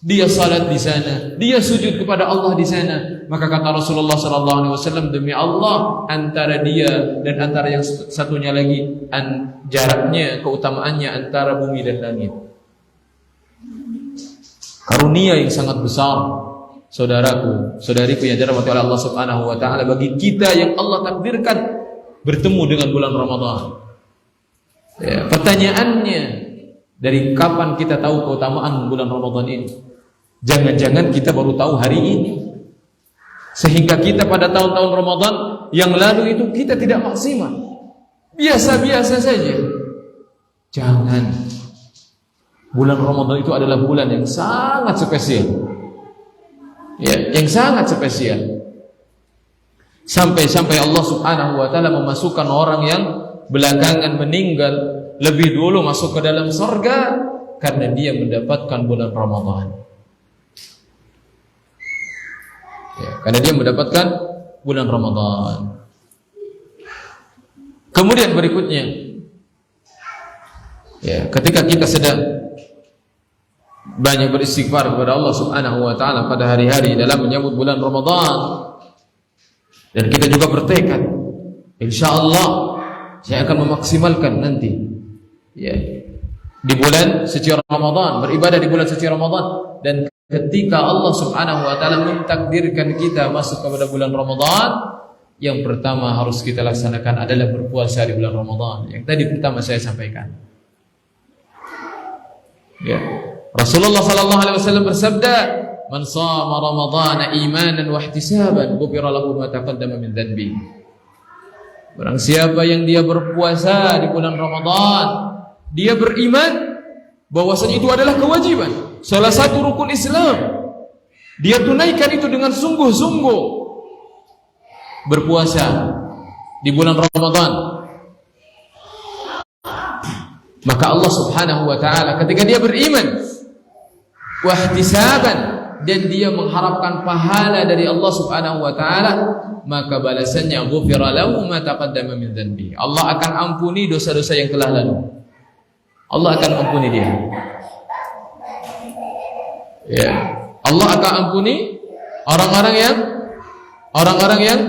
Dia salat di sana, dia sujud kepada Allah di sana. Maka kata Rasulullah SAW, demi Allah, antara dia dan antara yang satunya lagi, jaraknya, keutamaannya antara bumi dan langit. Karunia yang sangat besar, saudaraku, saudariku yang dirahmati oleh Allah Subhanahu wa taala, bagi kita yang Allah takdirkan bertemu dengan bulan Ramadan. Ya, pertanyaannya, dari kapan kita tahu keutamaan bulan Ramadan ini? Jangan-jangan kita baru tahu hari ini, sehingga kita pada tahun-tahun Ramadan yang lalu itu kita tidak maksimal, biasa-biasa saja. Jangan. Bulan Ramadan itu adalah bulan yang sangat spesial, ya, yang sangat spesial. Sampai-sampai Allah Subhanahu wa taala memasukkan orang yang belakangan meninggal lebih dulu masuk ke dalam surga karena dia mendapatkan bulan Ramadan. Ya, karena dia mendapatkan bulan Ramadan. Kemudian berikutnya, ya, ketika kita sedang banyak beristighfar kepada Allah Subhanahu wa taala pada hari-hari dalam menyambut bulan Ramadan. Dan kita juga bertekad, insyaallah saya akan memaksimalkan nanti ya di bulan suci Ramadan, beribadah di bulan suci Ramadan. Dan ketika Allah Subhanahu wa taala mentakdirkan kita masuk kepada bulan Ramadan, yang pertama harus kita laksanakan adalah berpuasa di bulan Ramadan. Yang tadi pertama saya sampaikan. Ya. Rasulullah sallallahu alaihi wasallam bersabda, "Man shama Ramadhana imanan wa ihtisaban, ghufira lahu ma taqaddama min dhanbi." Barang siapa yang dia berpuasa di bulan Ramadan, dia beriman bahwasanya itu adalah kewajiban, salah satu rukun Islam. Dia tunaikan itu dengan sungguh-sungguh. Berpuasa di bulan Ramadan, maka Allah Subhanahu wa taala ketika dia beriman wahtisaban, dan dia mengharapkan pahala dari Allah Subhanahu wa taala, maka balasannya ghufira lahu ma taqaddama min dhanbi. Allah akan ampuni dosa-dosa yang telah lalu. Allah akan ampuni dia. Ya, Allah akan ampuni orang-orang yang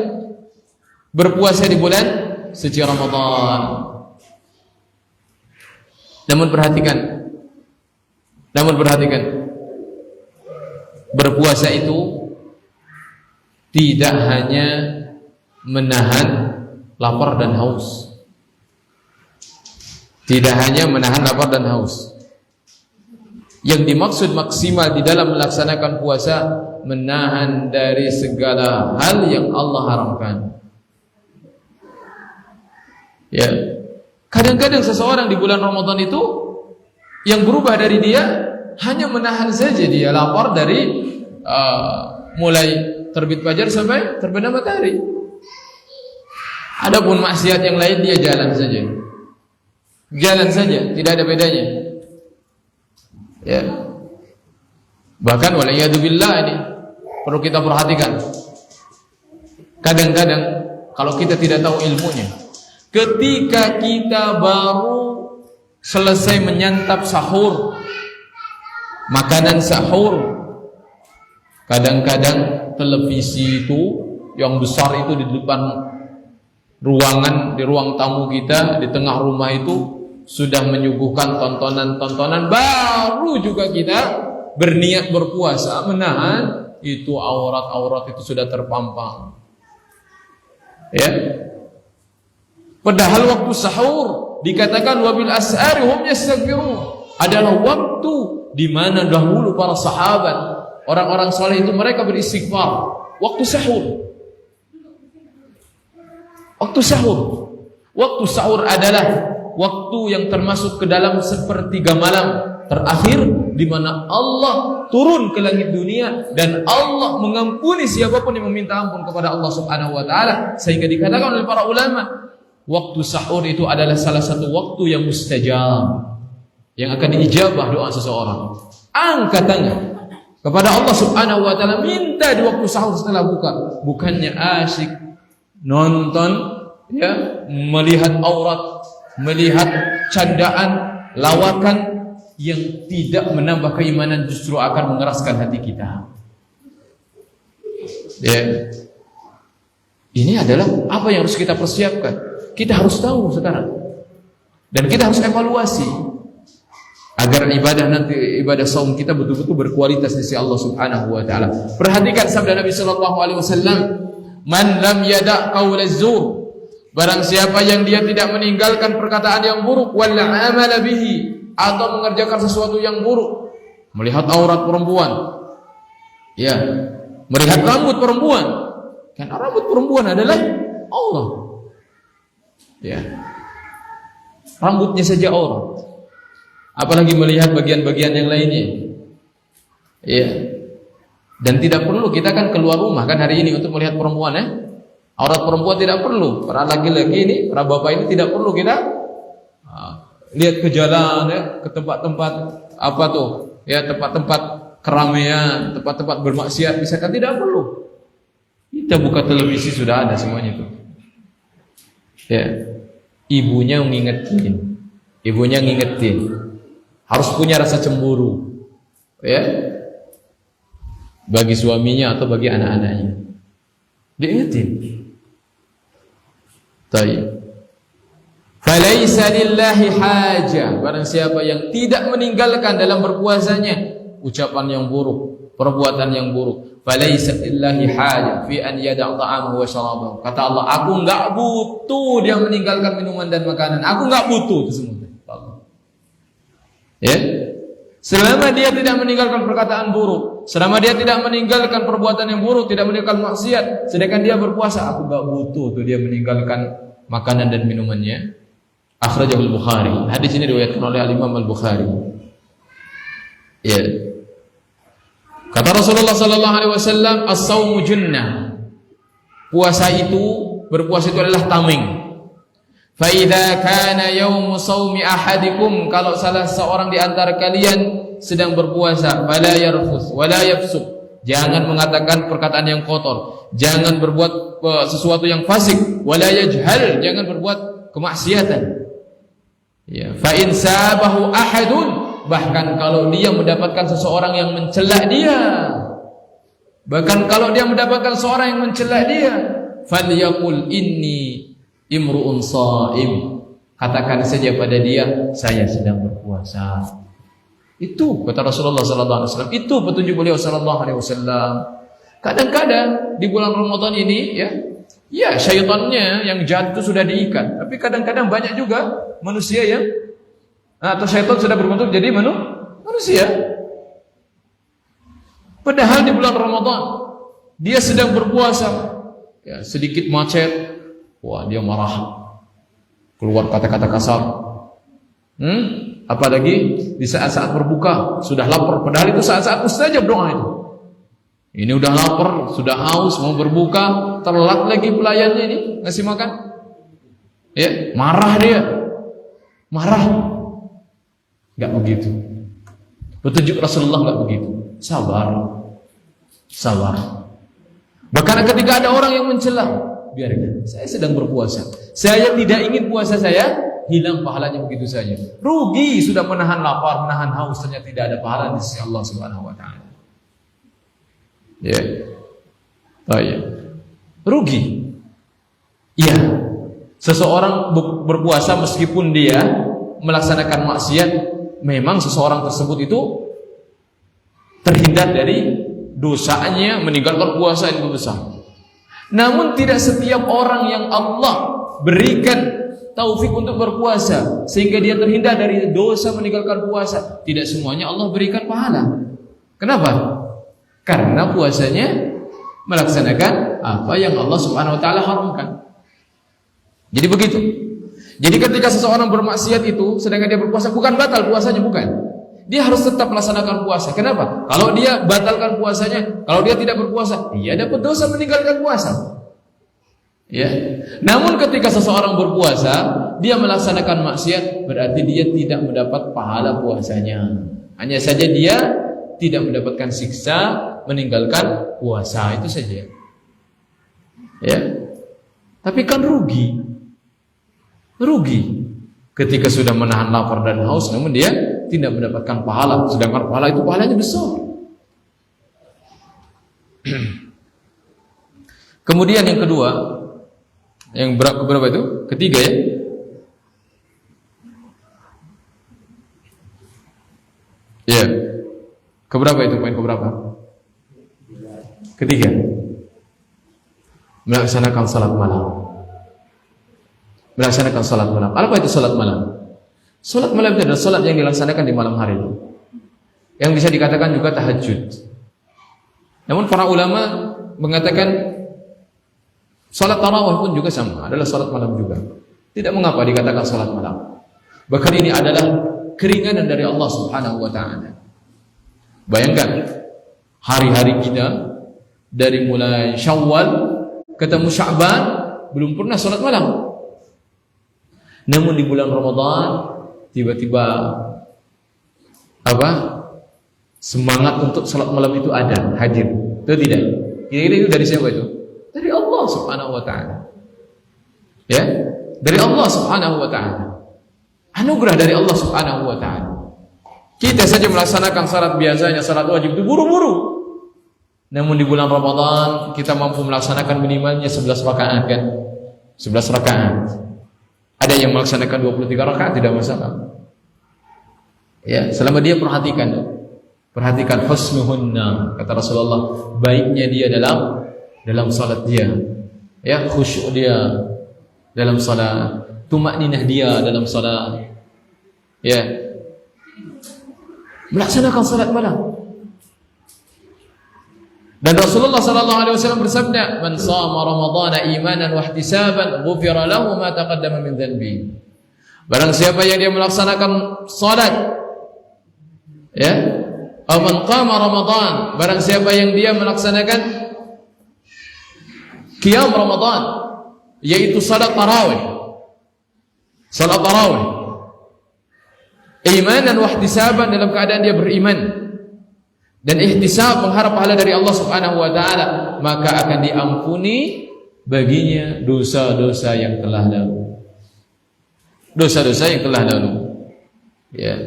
berpuasa di bulan suci Ramadan. Namun perhatikan, berpuasa itu tidak hanya menahan lapar dan haus. Tidak hanya menahan lapar dan haus. Yang dimaksud maksimal di dalam melaksanakan puasa, menahan dari segala hal yang Allah haramkan. Ya. Kadang-kadang seseorang di bulan Ramadan itu yang berubah dari dia hanya menahan saja, dia lapar dari mulai terbit fajar sampai terbenam matahari. Adapun maksiat yang lain dia jalan saja, tidak ada bedanya. Ya. Bahkan waliyadzubillah, ini perlu kita perhatikan. Kadang-kadang kalau kita tidak tahu ilmunya, ketika kita baru selesai menyantap sahur, makanan sahur, kadang-kadang televisi itu yang besar itu di depan ruangan, di ruang tamu kita, di tengah rumah itu sudah menyuguhkan tontonan-tontonan, baru juga kita berniat berpuasa, menahan, itu aurat-aurat itu sudah terpampang. Ya. Padahal waktu sahur dikatakan wabil as'ari hum yastaghfirun, adalah waktu di mana dahulu para sahabat, orang-orang saleh itu mereka beristighfar. Waktu sahur. Waktu sahur adalah waktu yang termasuk ke dalam sepertiga malam terakhir, di mana Allah turun ke langit dunia dan Allah mengampuni siapapun yang meminta ampun kepada Allah Subhanahu wa taala, sehingga dikatakan oleh para ulama, waktu sahur itu adalah salah satu waktu yang mustajab, yang akan diijabah doa seseorang. Angkat tangan kepada Allah Subhanahu wa taala, minta di waktu sahur setelah buka, bukannya asyik nonton, ya, melihat aurat, melihat candaan, lawakan yang tidak menambah keimanan, justru akan mengeraskan hati kita. Ya. Ini adalah apa yang harus kita persiapkan. Kita harus tahu sekarang, dan kita harus evaluasi agar ibadah saum kita betul-betul berkualitas di sisi Allah Subhanahu wa taala. Perhatikan sabda Nabi sallallahu alaihi wasallam, "Man lam yada' qaulaz zur." Barang siapa yang dia tidak meninggalkan perkataan yang buruk, wal amala bihi, atau mengerjakan sesuatu yang buruk, melihat aurat perempuan, ya, melihat rambut perempuan, kan rambut perempuan adalah Allah, ya, rambutnya saja aurat, apalagi melihat bagian-bagian yang lainnya, ya. Dan tidak perlu kita kan keluar rumah kan hari ini untuk melihat perempuan, ya. Aurat perempuan tidak perlu. Para laki-laki ini, para bapak ini tidak perlu kita lihat ke jalan, ya, ke tempat-tempat apa tuh, ya, tempat-tempat keramaian, tempat-tempat bermaksiat, misalkan, tidak perlu. Kita buka televisi sudah ada semuanya itu. Ya, ibunya ngingetin, harus punya rasa cemburu. ya, bagi suaminya atau bagi anak-anaknya. Diingetin. Tayyib. Falaisa lillahi haja. Barang siapa yang tidak meninggalkan dalam berpuasanya ucapan yang buruk, perbuatan yang buruk, falaisa lillahi haja fi an yada' ta'amahu wa syarabahu. Kata Allah, aku enggak butuh dia meninggalkan minuman dan makanan. Aku enggak butuh itu semua. Ya. Selama dia tidak meninggalkan perkataan buruk, selama dia tidak meninggalkan perbuatan yang buruk, tidak meninggalkan maksiat, sedangkan dia berpuasa, aku enggak butuh tuh dia meninggalkan makanan dan minumannya. Akhrajahul Bukhari. Hadis ini diriwayatkan oleh Imam Al-Bukhari. Ya. Kata Rasulullah sallallahu alaihi wasallam, as-saumu junnah. Puasa itu, berpuasa itu adalah tameng. Fa idza kana yaumu shaumi ahadikum, kalau salah seorang di antara kalian sedang berpuasa, fala yarfus wala yafsuq. Jangan mengatakan perkataan yang kotor, jangan berbuat sesuatu yang fasik, wala yajhal, jangan berbuat kemaksiatan. Ya, fa in sabahu ahadun, bahkan kalau dia mendapatkan seseorang yang mencela dia, bahkan kalau dia mendapatkan seorang yang mencela dia, falyaqul inni imru'un shaim, katakan saja pada dia, saya sedang berpuasa. Itu kata Rasulullah sallallahu alaihi wasallam, itu petunjuk beliau sallallahu alaihi wasallam. Kadang-kadang di bulan Ramadan ini ya syaitannya yang jahat itu sudah diikat, tapi kadang-kadang banyak juga manusia yang atau syaitan sudah berbentuk jadi manusia. Padahal di bulan Ramadan dia sedang berpuasa, ya sedikit macet, wah dia marah, keluar kata-kata kasar. Apalagi di saat-saat berbuka sudah lapar, padahal itu saat-saat mustajab doa itu. Ini udah lapar, sudah haus, mau berbuka, telat lagi pelayannya ini ngasih makan. Ya, marah dia. Marah. Enggak begitu. Petunjuk Rasulullah enggak begitu. Sabar. Sabar. Bahkan ketika ada orang yang mencela, biarkan. Saya sedang berpuasa. Saya tidak ingin puasa saya hilang pahalanya begitu saja. Rugi sudah menahan lapar, menahan haus, ternyata tidak ada pahala di sisi Allah Subhanahu wa taala. Ya. Oh ya. Rugi. Iya. Seseorang berpuasa meskipun dia melaksanakan maksiat, memang seseorang tersebut itu terhindar dari dosanya meninggalkan puasa itu besar. Namun tidak setiap orang yang Allah berikan taufik untuk berpuasa sehingga dia terhindar dari dosa meninggalkan puasa, tidak semuanya Allah berikan pahala. Kenapa? Karena puasanya melaksanakan apa yang Allah Subhanahu wa taala haramkan. Jadi begitu. Jadi ketika seseorang bermaksiat itu sedangkan dia berpuasa, bukan batal puasanya, bukan. Dia harus tetap melaksanakan puasa. Kenapa? Kalau dia batalkan puasanya, kalau dia tidak berpuasa, dia dapat dosa meninggalkan puasa. Ya. Namun ketika seseorang berpuasa, dia melaksanakan maksiat, berarti dia tidak mendapat pahala puasanya. Hanya saja dia tidak mendapatkan siksa meninggalkan puasa, itu saja. Ya. Tapi kan rugi. Rugi ketika sudah menahan lapar dan haus namun dia tidak mendapatkan pahala, sedangkan pahala itu pahalanya besar. Kemudian yang kedua, yang berapa itu? Ketiga ya. Ya. Keberapa itu, poin keberapa? Ketiga. Melaksanakan salat malam. Melaksanakan salat malam. Apa itu salat malam? Salat malam itu adalah salat yang dilaksanakan di malam hari, yang bisa dikatakan juga tahajud. Namun para ulama mengatakan salat tarawih pun juga sama, adalah salat malam juga. Tidak mengapa dikatakan salat malam. Bahkan ini adalah keringanan dari Allah Subhanahu wa taala. Bayangkan hari-hari kita dari mulai Syawal ketemu Sya'ban belum pernah salat malam. Namun di bulan Ramadan tiba-tiba semangat untuk salat malam itu ada, hadir. Itu tidak. Kira-kira itu dari siapa itu? Dari Allah Subhanahu wa taala. Ya, dari Allah Subhanahu wa taala. Anugerah dari Allah Subhanahu wa taala. Kita saja melaksanakan salat biasanya, salat wajib itu buru-buru. Namun di bulan Ramadan kita mampu melaksanakan minimalnya 11 rakaat kan? 11 rakaat. Ada yang melaksanakan 23 rakaat tidak masalah. Ya, selama dia perhatikan husnuhunna, kata Rasulullah, baiknya dia dalam salat dia. Ya, khusyuk dia dalam salat, tumakninah dia dalam salat. Ya. Melaksanakan salat malam. Dan Rasulullah sallallahu alaihi wasallam bersabda, "Man shama Ramadhana imanan wa ihtisaban, ghufira lahu ma taqaddama min dhanbi." Barang siapa yang dia melaksanakan salat, ya, atau man qama Ramadan, barang siapa yang dia melaksanakan qiyam Ramadan, yaitu salat tarawih. Salat tarawih. Imanan wa ihtisaban, dalam keadaan dia beriman dan ihtisab, mengharap pahala dari Allah Subhanahu wa taala, maka akan diampuni baginya dosa-dosa yang telah lalu. Dosa-dosa yang telah lalu. Ya.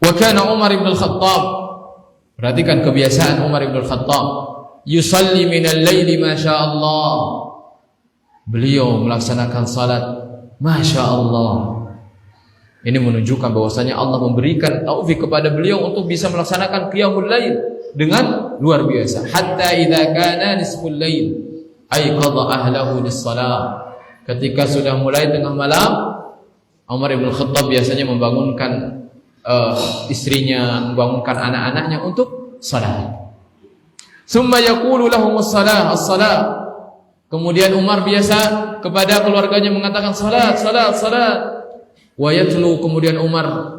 Wa kana Umar ibn al-Khattab, perhatikan kebiasaan Umar ibn al-Khattab, yusalli minal laili ma sya Allah. Beliau melaksanakan salat masya Allah. Ini menunjukkan bahwasanya Allah memberikan taufik kepada beliau untuk bisa melaksanakan qiyamul lail dengan luar biasa. Hatta idza kana nisful lail ay qada ahlahu lis-shalah. Ketika sudah mulai tengah malam, Umar bin Khattab biasanya membangunkan istrinya, membangunkan anak-anaknya untuk salat. Summa yaqulu lahum as-salah, as-salah. Kemudian Umar biasa kepada keluarganya mengatakan salat, salat, salat. Wa yatlu, kemudian Umar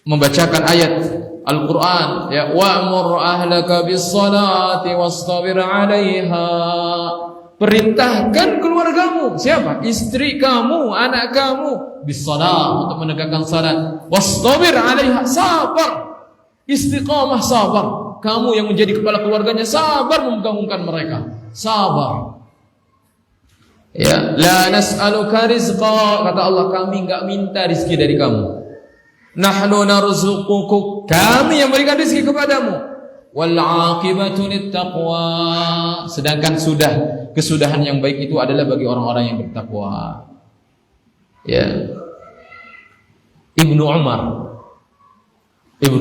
membacakan ayat Al-Quran, ya, wa'mur ahlaka bis-salati wastabir 'alaiha. Perintahkan keluargamu, siapa? Istri kamu, anak kamu, bis-salat, untuk menegakkan salat, wastabir 'alaiha, sabar, istiqamah, sabar. Kamu yang menjadi kepala keluarganya, sabar membangunkan mereka, sabar. Ya, la nas'aluka rizqa, kata Allah, kami enggak minta rezeki dari kamu. Nahnu narzuquk, kami yang berikan rezeki kepadamu. Wal 'aqibatu littaqwa, sedangkan kesudahan yang baik itu adalah bagi orang-orang yang bertakwa. Ya. Ibnu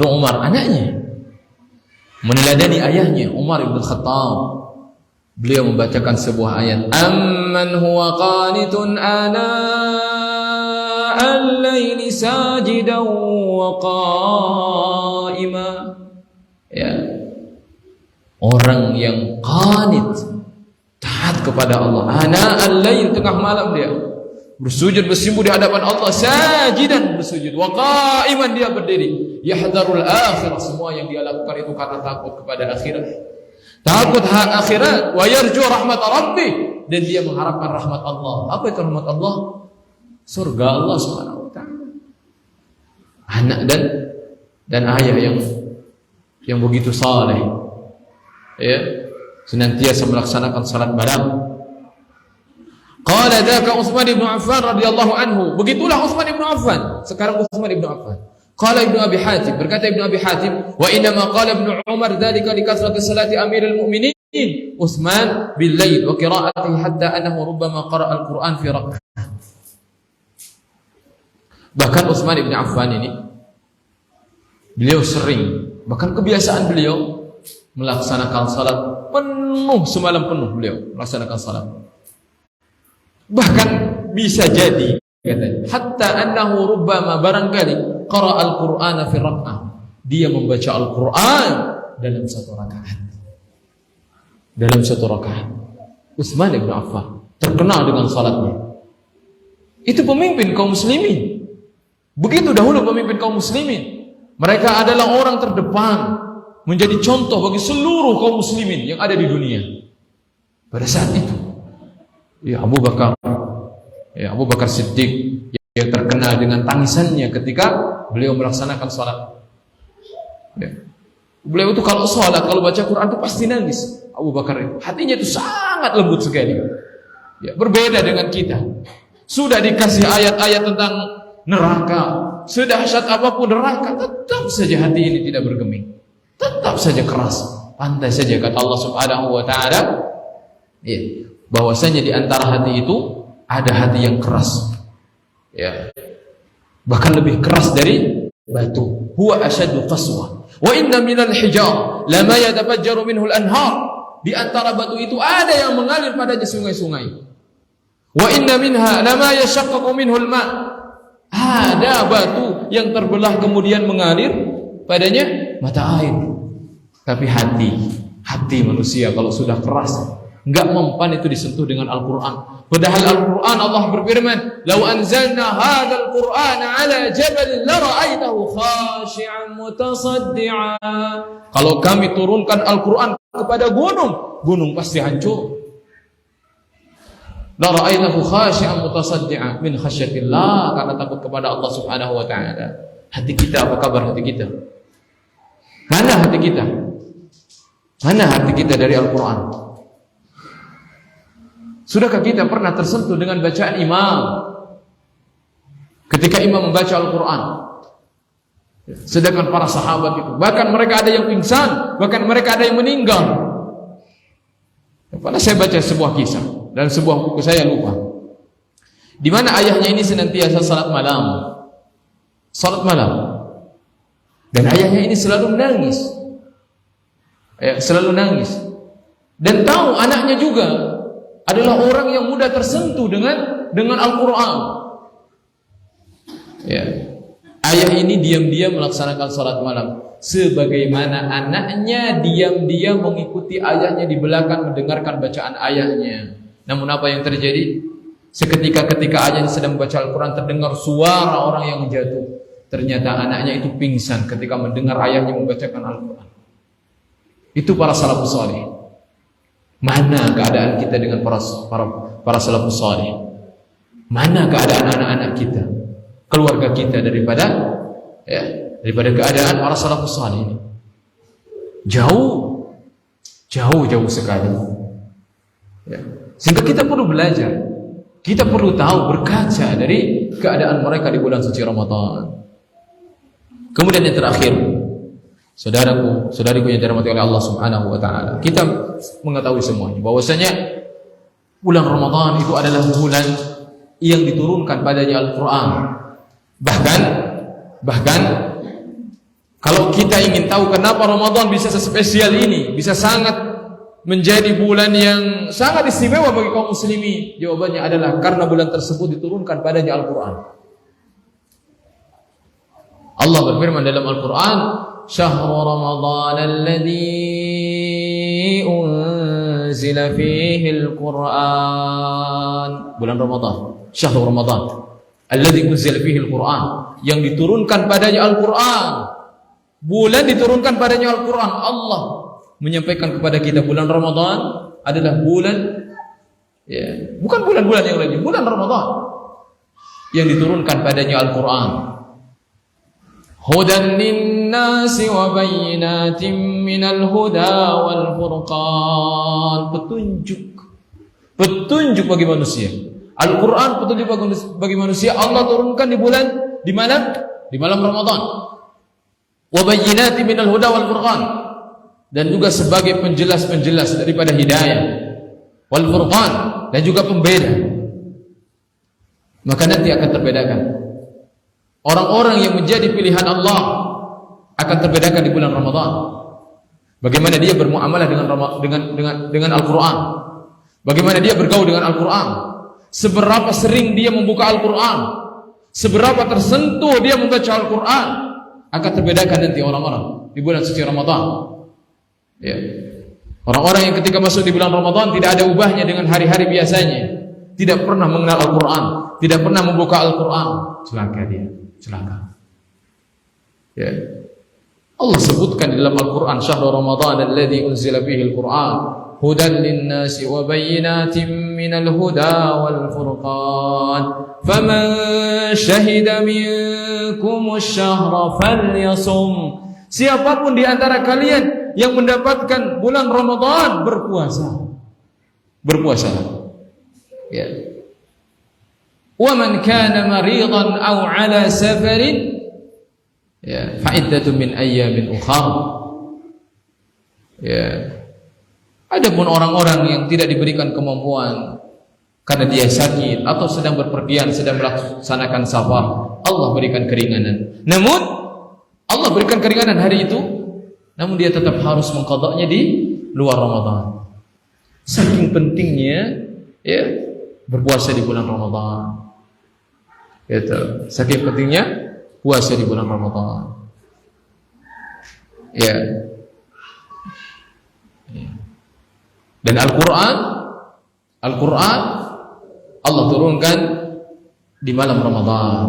Umar anaknya meneladani ayahnya Umar ibn Khattab. Beliau membacakan sebuah ayat, amman huwa qanitun ana al-laili sajidan wa qa'ima. Ya. Orang yang qanit, taat kepada Allah, ana al-lail, tengah malam dia bersujud bersimpuh di hadapan Allah, sajidan, bersujud, wa qa'iman, dia berdiri, yahdharul akhirah, semua yang dia lakukan itu karena takut kepada akhirat. Takut akhirat, wa yarju rahmat Rabbih, dan dia mengharapkan rahmat Allah. Apa itu rahmat Allah? Surga Allah Subhanahu wa taala. Anak dan ayah yang begitu saleh, ya, senantiasa melaksanakan salat malam. Qala dzaka Utsman bin Affan radhiyallahu anhu. Begitulah Utsman bin Affan. Sekarang Utsman bin Affan. Qala Ibnu Abi Hatim, berkata Ibnu Abi Hatim, wa inna ma qala Ibnu Umar dzalika li kasrati salati Amirul Mukminin Utsman bil lail wa qira'atihi hatta annahu rubbama qara'a al-Qur'an fi rak'ah. Bahkan Utsman bin Affan ini beliau sering, bahkan kebiasaan beliau melaksanakan salat penuh, semalam penuh beliau melaksanakan salat. Bahkan bisa jadi katanya, hatta annahu rubbama, barangkali qara al-Qur'ana fi rak'ah, dia membaca Al-Qur'an dalam satu rakaat. Dalam satu rakaat. Utsman bin Affan terkenal dengan salatnya. Itu pemimpin kaum muslimin. Begitu dahulu pemimpin kaum muslimin. Mereka adalah orang terdepan, menjadi contoh bagi seluruh kaum muslimin yang ada di dunia. Pada saat itu, ya Abu Bakar Siddiq yang terkenal dengan tangisannya ketika beliau melaksanakan salat. Ya. Beliau itu kalau salat, kalau baca Quran itu pasti nangis. Abu Bakar itu hatinya itu sangat lembut sekali. Ya, berbeda dengan kita. Sudah dikasih ayat-ayat tentang neraka, sedahsyat apapun neraka, tetap saja hati ini tidak bergeming. Tetap saja keras. Pantai saja kata Allah Subhanahu wa taala, ya, bahwasanya di antara hati itu ada hati yang keras. Ya. Bahkan lebih keras dari batu. Huwa asyaddu qaswa. Wa inna minal hijar lama yatafajjaru minhu al-anhar. Di antara batu itu ada yang mengalir padanya sungai-sungai. Wa inna minha lama yashaqqaqu minhu al-ma. Ada batu yang terbelah kemudian mengalir padanya mata air. Tapi hati manusia kalau sudah keras, enggak mempan itu disentuh dengan Al-Qur'an. Padahal Al-Qur'an Allah berfirman, "Lau anzalna hadzal Qur'ana 'ala jabalin la ra'aitahu khashi'an mutasaddi'a." Kalau kami turunkan Al-Qur'an kepada gunung pasti hancur. La ra'aitahu khashi'an mutasaddi'a min khasyatillah, karena takut kepada Allah Subhanahu wa taala. Hati kita, apa kabar hati kita? Mana hati kita? Mana hati kita dari Al-Qur'an? Sudahkah kita pernah tersentuh dengan bacaan imam ketika imam membaca Al-Quran? Sedangkan para sahabat itu, bahkan mereka ada yang pingsan, bahkan mereka ada yang meninggal. Pernah saya baca sebuah kisah dan sebuah buku, saya lupa, di mana ayahnya ini senantiasa salat malam, dan ayahnya ini selalu menangis, dan tahu anaknya juga adalah orang yang mudah tersentuh dengan Al-Quran. Ya. Ayah ini diam-diam melaksanakan salat malam, sebagaimana anaknya diam-diam mengikuti ayahnya di belakang mendengarkan bacaan ayahnya. Namun apa yang terjadi? Seketika ketika ayahnya sedang membaca Al-Quran, terdengar suara orang yang jatuh. Ternyata anaknya itu pingsan ketika mendengar ayahnya membacakan Al-Quran. Itu para salafus salih. Mana keadaan kita dengan para salafus salih? Mana keadaan anak-anak kita, keluarga kita daripada keadaan para salafus salih ini? Jauh sekali. Ya. Sehingga kita perlu belajar, kita perlu tahu, berkaca dari keadaan mereka di bulan suci Ramadan. Kemudian yang terakhir, saudariku yang dirahmati oleh Allah Subhanahu wa taala, kita mengetahui semuanya bahwasanya bulan Ramadan itu adalah bulan yang diturunkan padanya Al-Qur'an. Bahkan kalau kita ingin tahu kenapa Ramadan bisa sespesial ini, bisa sangat menjadi bulan yang sangat istimewa bagi kaum muslimin, jawabannya adalah karena bulan tersebut diturunkan padanya Al-Qur'an. Allah berfirman dalam Al-Qur'an, "Syahrul Ramadan alladzi unzila fihi al-Qur'an." Bulan Ramadan, syahrul Ramadan alladzi unzila fihi al-Qur'an, yang diturunkan padanya Al-Qur'an. Bulan diturunkan padanya Al-Qur'an. Allah menyampaikan kepada kita bulan Ramadan adalah bulan, ya, bukan bulan-bulan yang lain, bulan Ramadan yang diturunkan padanya Al-Qur'an. Hudan linnasi wa bayyinatin minal huda wal furqan. Petunjuk bagi manusia. Al-Qur'an petunjuk bagi manusia. Allah turunkan di malam Ramadan. Wa bayyinatin minal huda wal furqan. Dan juga sebagai penjelas-penjelas daripada hidayah. Wal furqan, dan juga pembeda. Maka nanti akan terbedakan. Orang-orang yang menjadi pilihan Allah akan terbedakan di bulan Ramadan. Bagaimana dia bermuamalah dengan Al-Qur'an. Bagaimana dia bergaul dengan Al-Qur'an. Seberapa sering dia membuka Al-Qur'an. Seberapa tersentuh dia membaca Al-Qur'an. Akan terbedakan nanti orang-orang di bulan suci Ramadan. Ya. Orang-orang yang ketika masuk di bulan Ramadan tidak ada ubahnya dengan hari-hari biasanya. Tidak pernah mengenal Al-Qur'an, tidak pernah membuka Al-Qur'an. Celaka dia. Celaka. Ya. Allah sebutkan di dalam Al-Qur'an, "Syahrul Ramadan alladzi unzila fihi al-Qur'an hudan lin-nasi wa bayyinatin minal huda wal furqan. Faman syahida minkum asy-syahra falyasum." Siapapun di antara kalian yang mendapatkan bulan Ramadan, berpuasa. Ya. وَمَنْ كَانَ مَرِيضًا أَوْ عَلَى سَفَرٍ Ya, fa'iddatun min ayyamin ukhar. Ya. Adapun orang-orang yang tidak diberikan kemampuan karena dia sakit atau sedang berpergian, sedang melaksanakan safar, Allah berikan keringanan. Namun Allah berikan keringanan hari itu, namun dia tetap harus mengqadanya di luar Ramadan. Saking pentingnya ya berpuasa di bulan Ramadan. Gitu. Saking pentingnya puasa di bulan Ramadan. Ya. Dan Al-Quran Allah turunkan di malam Ramadan.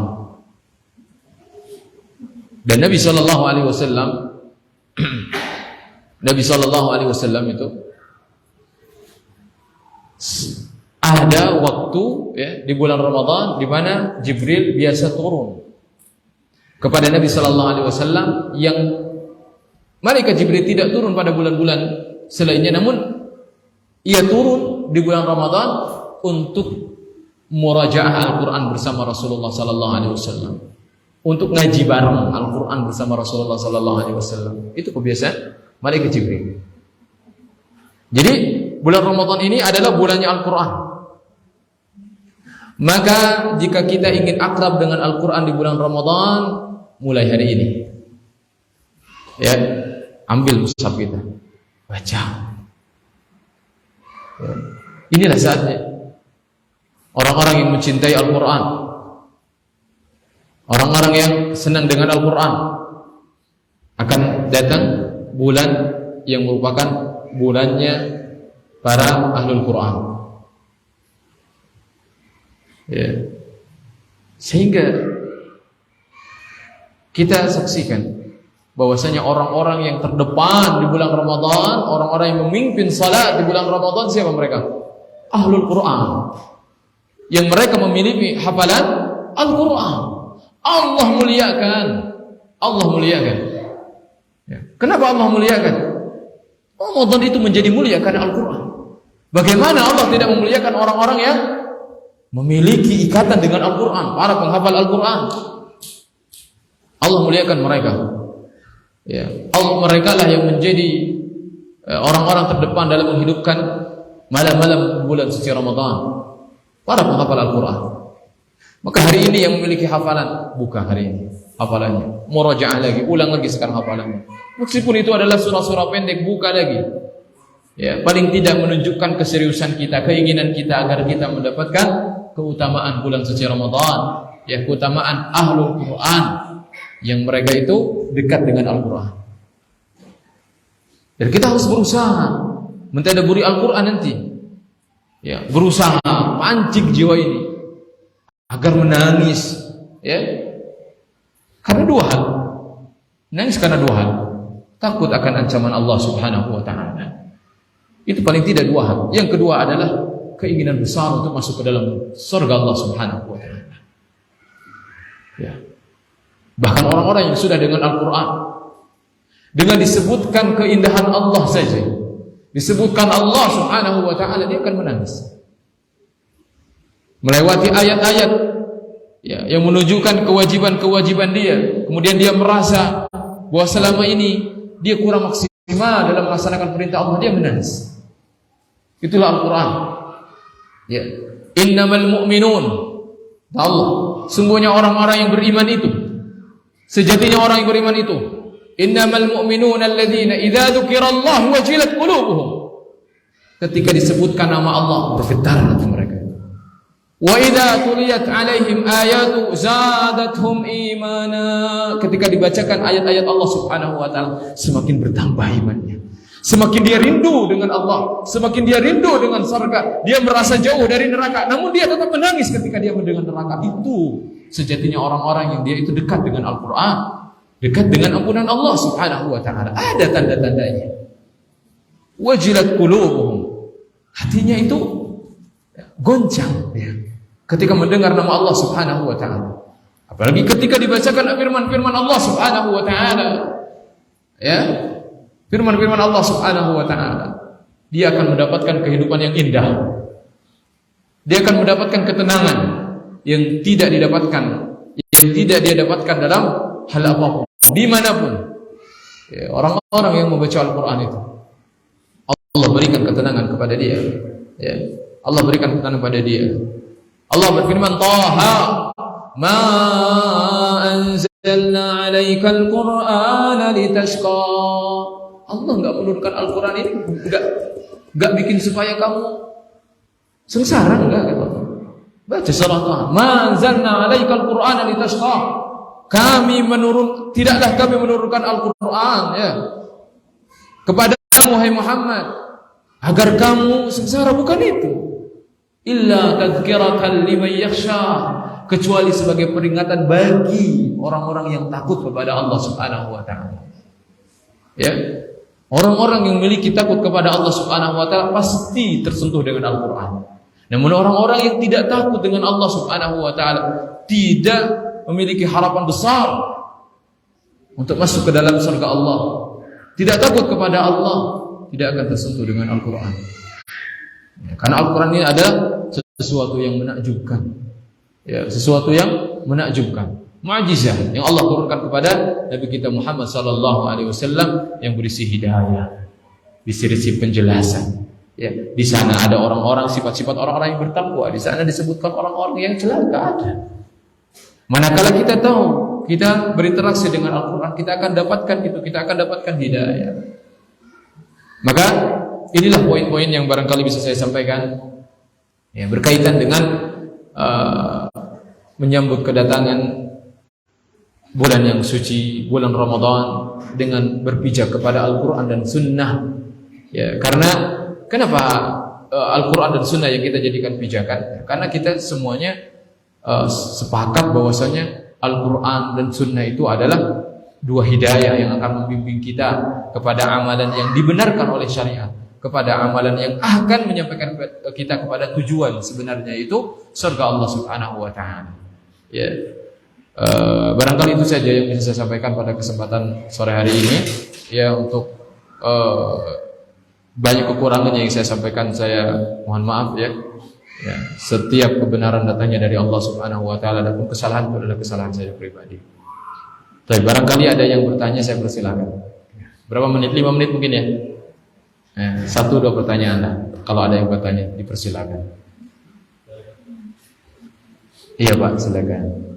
Dan Nabi Shallallahu Alaihi Wasallam itu ada waktu ya, di bulan Ramadan di mana Jibril biasa turun kepada Nabi Shallallahu Alaihi Wasallam, yang malaikat Jibril tidak turun pada bulan-bulan selainnya, namun ia turun di bulan Ramadan untuk murajaah Al-Quran bersama Rasulullah Sallallahu Alaihi Wasallam, untuk ngaji bareng Al-Quran bersama Rasulullah Sallallahu Alaihi Wasallam. Itu kebiasaan malaikat Jibril. Jadi bulan Ramadan ini adalah bulannya Al-Quran. Maka jika kita ingin akrab dengan Al-Quran di bulan Ramadan, mulai hari ini, ya, ambil mushaf kita, baca. Ya. Inilah saatnya. Orang-orang yang mencintai Al-Quran, orang-orang yang senang dengan Al-Quran, akan datang bulan yang merupakan bulannya para ahlul Quran. Ya. Sehingga kita saksikan bahwasanya orang-orang yang terdepan di bulan Ramadan, orang-orang yang memimpin salat di bulan Ramadan, siapa mereka? Ahlul Quran, yang mereka memiliki hafalan Al-Quran. Allah muliakan. Ya. Kenapa Allah muliakan? Ramadan itu menjadi mulia karena Al-Quran. Bagaimana Allah tidak memuliakan orang-orang yang memiliki ikatan dengan Al-Quran, para penghafal Al-Quran? Allah muliakan mereka. Ya, mereka lah yang menjadi orang-orang terdepan dalam menghidupkan malam-malam bulan suci Ramadan, para penghafal Al-Quran. Maka hari ini yang memiliki hafalan, buka hari ini hafalannya, murajaah lagi, ulang lagi sekarang hafalannya. Meskipun itu adalah surah-surah pendek, buka lagi. Ya, paling tidak menunjukkan keseriusan kita, keinginan kita agar kita mendapatkan keutamaan bulan suci Ramadan, ya, keutamaan ahlul Quran, yang mereka itu dekat dengan Al-Quran. Dan kita harus berusaha mentadaburi Al-Quran nanti, ya, berusaha pancing jiwa ini agar menangis, ya, karena dua hal. Nangis karena dua hal: takut akan ancaman Allah Subhanahu wa ta'ala. Itu paling tidak dua hal. Yang kedua adalah keinginan besar untuk masuk ke dalam surga Allah Subhanahu wa ta'ala. Ya. Bahkan orang-orang yang sudah dengan Al-Quran, dengan disebutkan keindahan Allah saja, disebutkan Allah Subhanahu wa ta'ala, dia akan menangis. Melewati ayat-ayat, ya, yang menunjukkan kewajiban-kewajiban dia, kemudian dia merasa bahwa selama ini dia kurang maksimal dalam melaksanakan perintah Allah, dia menangis. Itulah Al-Quran. Ya. Innamal mu'minun, Allah, sungguhnya orang-orang yang beriman itu, sejatinya orang yang beriman itu, innamal mu'minun alladzina idza dzukirallahu wajilat qulubuhum, ketika disebutkan nama Allah bergetar hati mereka. Wa idza tuliyat alaihim ayatu zadatuhum imana, ketika dibacakan ayat-ayat Allah Subhanahu wa ta'ala, semakin bertambah imannya. Semakin dia rindu dengan Allah, semakin dia rindu dengan surga. Dia merasa jauh dari neraka, namun dia tetap menangis ketika dia mendengar neraka. Itu sejatinya orang-orang yang dia itu dekat dengan Al-Quran, dekat dengan ampunan Allah Subhanahu wa ta'ala. Ada tanda-tandanya. Wajilat qulubuhum, hatinya itu goncang, ya, ketika mendengar nama Allah Subhanahu wa ta'ala. Apalagi ketika dibacakan firman-firman Allah Subhanahu wa ta'ala, ya, firman-firman Allah Subhanahu wa ta'ala, dia akan mendapatkan kehidupan yang indah. Dia akan mendapatkan ketenangan yang tidak dia dapatkan dalam hal apapun. dimanapun. Ya, orang-orang yang membaca Al-Quran itu, Allah berikan ketenangan kepada dia. Ya, Allah berikan ketenangan kepada dia. Allah berfirman, Taha, ma anzalna 'alaikal Qur'ana litashqa. Allah enggak menurunkan Al-Quran ini enggak bikin supaya kamu sengsara, enggak kata Allah. Baca surah Taha, ma anzalna 'alaikal Qur'ana litashqa. Tidaklah kami menurunkan Al-Quran ya kepadamu wahai Muhammad agar kamu sengsara, bukan itu. Illa tadhkiratan liman yakhsha, kecuali sebagai peringatan bagi orang-orang yang takut kepada Allah Subhanahu wa taala. Ya. Orang-orang yang memiliki takut kepada Allah Subhanahu wa taala pasti tersentuh dengan Al-Qur'an. Namun orang-orang yang tidak takut dengan Allah Subhanahu wa taala, tidak memiliki harapan besar untuk masuk ke dalam surga Allah, tidak takut kepada Allah, tidak akan tersentuh dengan Al-Qur'an. Ya, karena Al-Quran ini ada sesuatu yang menakjubkan, ya, sesuatu yang menakjubkan, mukjizat yang Allah turunkan kepada Nabi kita Muhammad sallallahu alaihi wasallam yang berisi hidayah, berisi penjelasan. Ya, di sana ada orang-orang, sifat-sifat orang-orang yang bertakwa, di sana disebutkan orang-orang yang celaka ada. Manakala kita tahu, kita berinteraksi dengan Al-Quran, kita akan dapatkan itu, kita akan dapatkan hidayah. Maka inilah poin-poin yang barangkali bisa saya sampaikan ya, berkaitan dengan menyambut kedatangan bulan yang suci, bulan Ramadan, dengan berpijak kepada Al-Quran dan Sunnah ya, karena kenapa Al-Quran dan Sunnah yang kita jadikan pijakan? Karena kita semuanya sepakat bahwasanya Al-Quran dan Sunnah itu adalah dua hidayah yang akan membimbing kita kepada amalan yang dibenarkan oleh syariat, kepada amalan yang akan menyampaikan kita kepada tujuan sebenarnya, itu surga Allah Subhanahu wa taala. Ya. Barangkali itu saja yang bisa saya sampaikan pada kesempatan sore hari ini. Ya, untuk banyak kekurangan yang saya sampaikan, saya mohon maaf ya. Ya, setiap kebenaran datangnya dari Allah Subhanahu wa taala, dan kesalahan itu adalah kesalahan saya pribadi. Tapi barangkali ada yang bertanya, saya persilakan. Berapa menit? 5 menit mungkin ya. 1-2 pertanyaan lah. Kalau ada yang bertanya, dipersilakan. Iya Pak, silakan.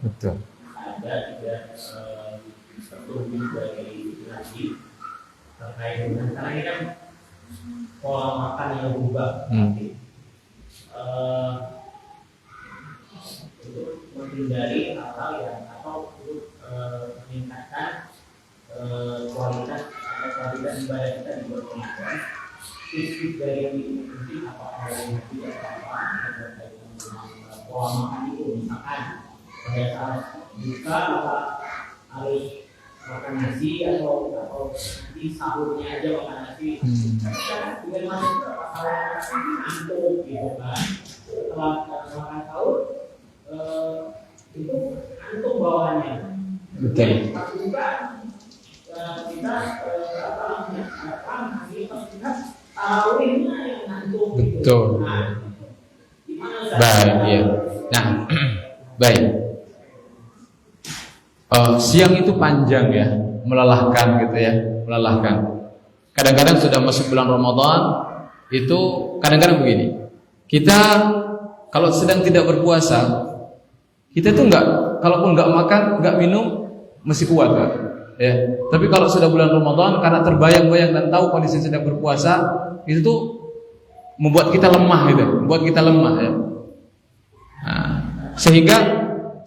Betul. Ada tidak satu dari nabi terkait dengan, karena ini kan pola makan yang berubah. Untuk menghindari hal-hal yang atau untuk meningkatkan kualitas ibadah kita di bulan Ramadan. Tips dari yang diikuti apakah dari nabi apa terkait dengan pola makan itu, misalkan pada saat buka apa harus makan nasi atau nanti sahurnya aja makan nasi. Dengan masuk ke masalah antuk gitu kan. Setelah makan sahur itu antuk bawaannya. Betul. Pas buka kita kita tarawihnya yang antuk. Betul. Nah, baik ya. Nah, baik. Siang itu panjang ya, melelahkan gitu ya, melelahkan. Kadang-kadang sudah masuk bulan Ramadan, itu kadang-kadang begini. Kita kalau sedang tidak berpuasa, kita tuh kalaupun nggak makan, nggak minum, masih kuat kan? Ya. Tapi kalau sudah bulan Ramadan, karena terbayang-bayang dan tahu kondisi sedang berpuasa, itu tuh membuat kita lemah gitu, membuat kita lemah ya. Nah, sehingga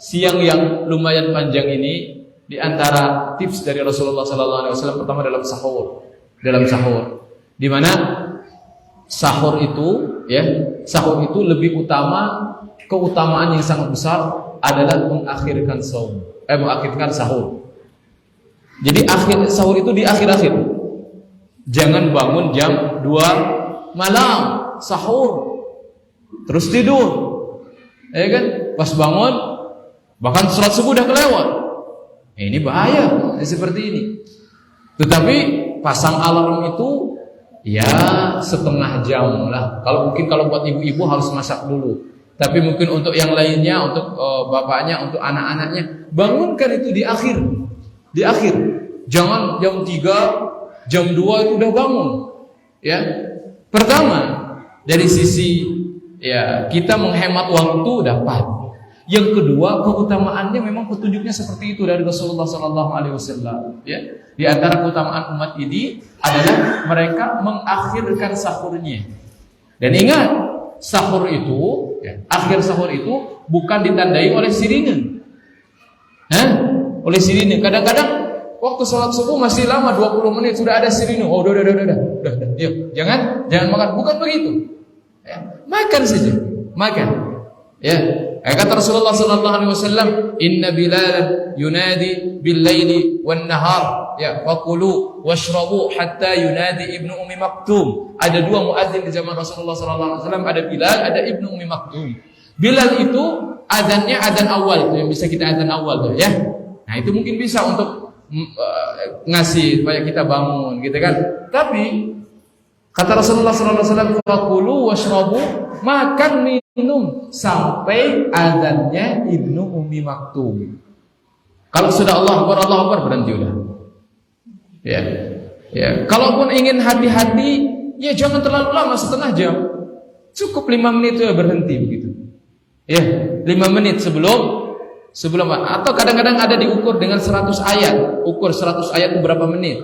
siang yang lumayan panjang ini, di antara tips dari Rasulullah SAW pertama dalam sahur, di mana sahur itu lebih utama, keutamaan yang sangat besar adalah mengakhirkan sahur. Jadi sahur itu di akhir-akhir. Jangan bangun jam 2 malam sahur terus tidur, ya kan? Pas bangun bahkan sholat subuh udah kelewat. Ini bahaya seperti ini. Tetapi pasang alarm itu ya setengah jam lah. Kalau buat ibu-ibu harus masak dulu. Tapi mungkin untuk yang lainnya, untuk bapaknya, untuk anak-anaknya, bangunkan itu di akhir. Di akhir. Jangan jam 3, jam 2 itu udah bangun. Ya. Pertama, dari sisi ya kita menghemat waktu dapat. Yang kedua, keutamaannya memang petunjuknya seperti itu dari Rasulullah sallallahu alaihi wasallam, ya. Di antara keutamaan umat ini adalah mereka mengakhirkan sahurnya. Dan ingat, sahur itu, ya, akhir sahur itu bukan ditandai oleh sirine. Oleh sirine. Kadang-kadang waktu sholat subuh masih lama 20 menit sudah ada sirine. Oh, udah. Yuk, jangan makan. Bukan begitu. Ya, makan saja. Makan. Ya. Kata Rasulullah sallallahu alaihi wasallam, "Inna Bilal yunadi bil-laili wan-nahar, ya, faqulu washrabu hatta yunadi Ibnu Ummi Maktum." Ada dua muadzin di zaman Rasulullah sallallahu alaihi wasallam, ada Bilal, ada Ibnu Ummi Maktum. Bilal itu azannya azan awal, itu yang bisa kita azan awal tuh, ya. Nah, itu mungkin bisa untuk ngasih supaya kita bangun gitu kan. Tapi kata Rasulullah sallallahu alaihi wasallam, "Faqulu washrabu," makan minum sampai azannya Ibnu Ummi Maktum. Kalau sudah Allah Akbar berhenti udah. Ya. Ya, kalaupun ingin hati-hati, ya jangan terlalu lama, setengah jam. Cukup 5 menit ya berhenti begitu. Ya, 5 menit sebelum atau kadang-kadang ada diukur dengan 100 ayat. Ukur 100 ayat itu berapa menit.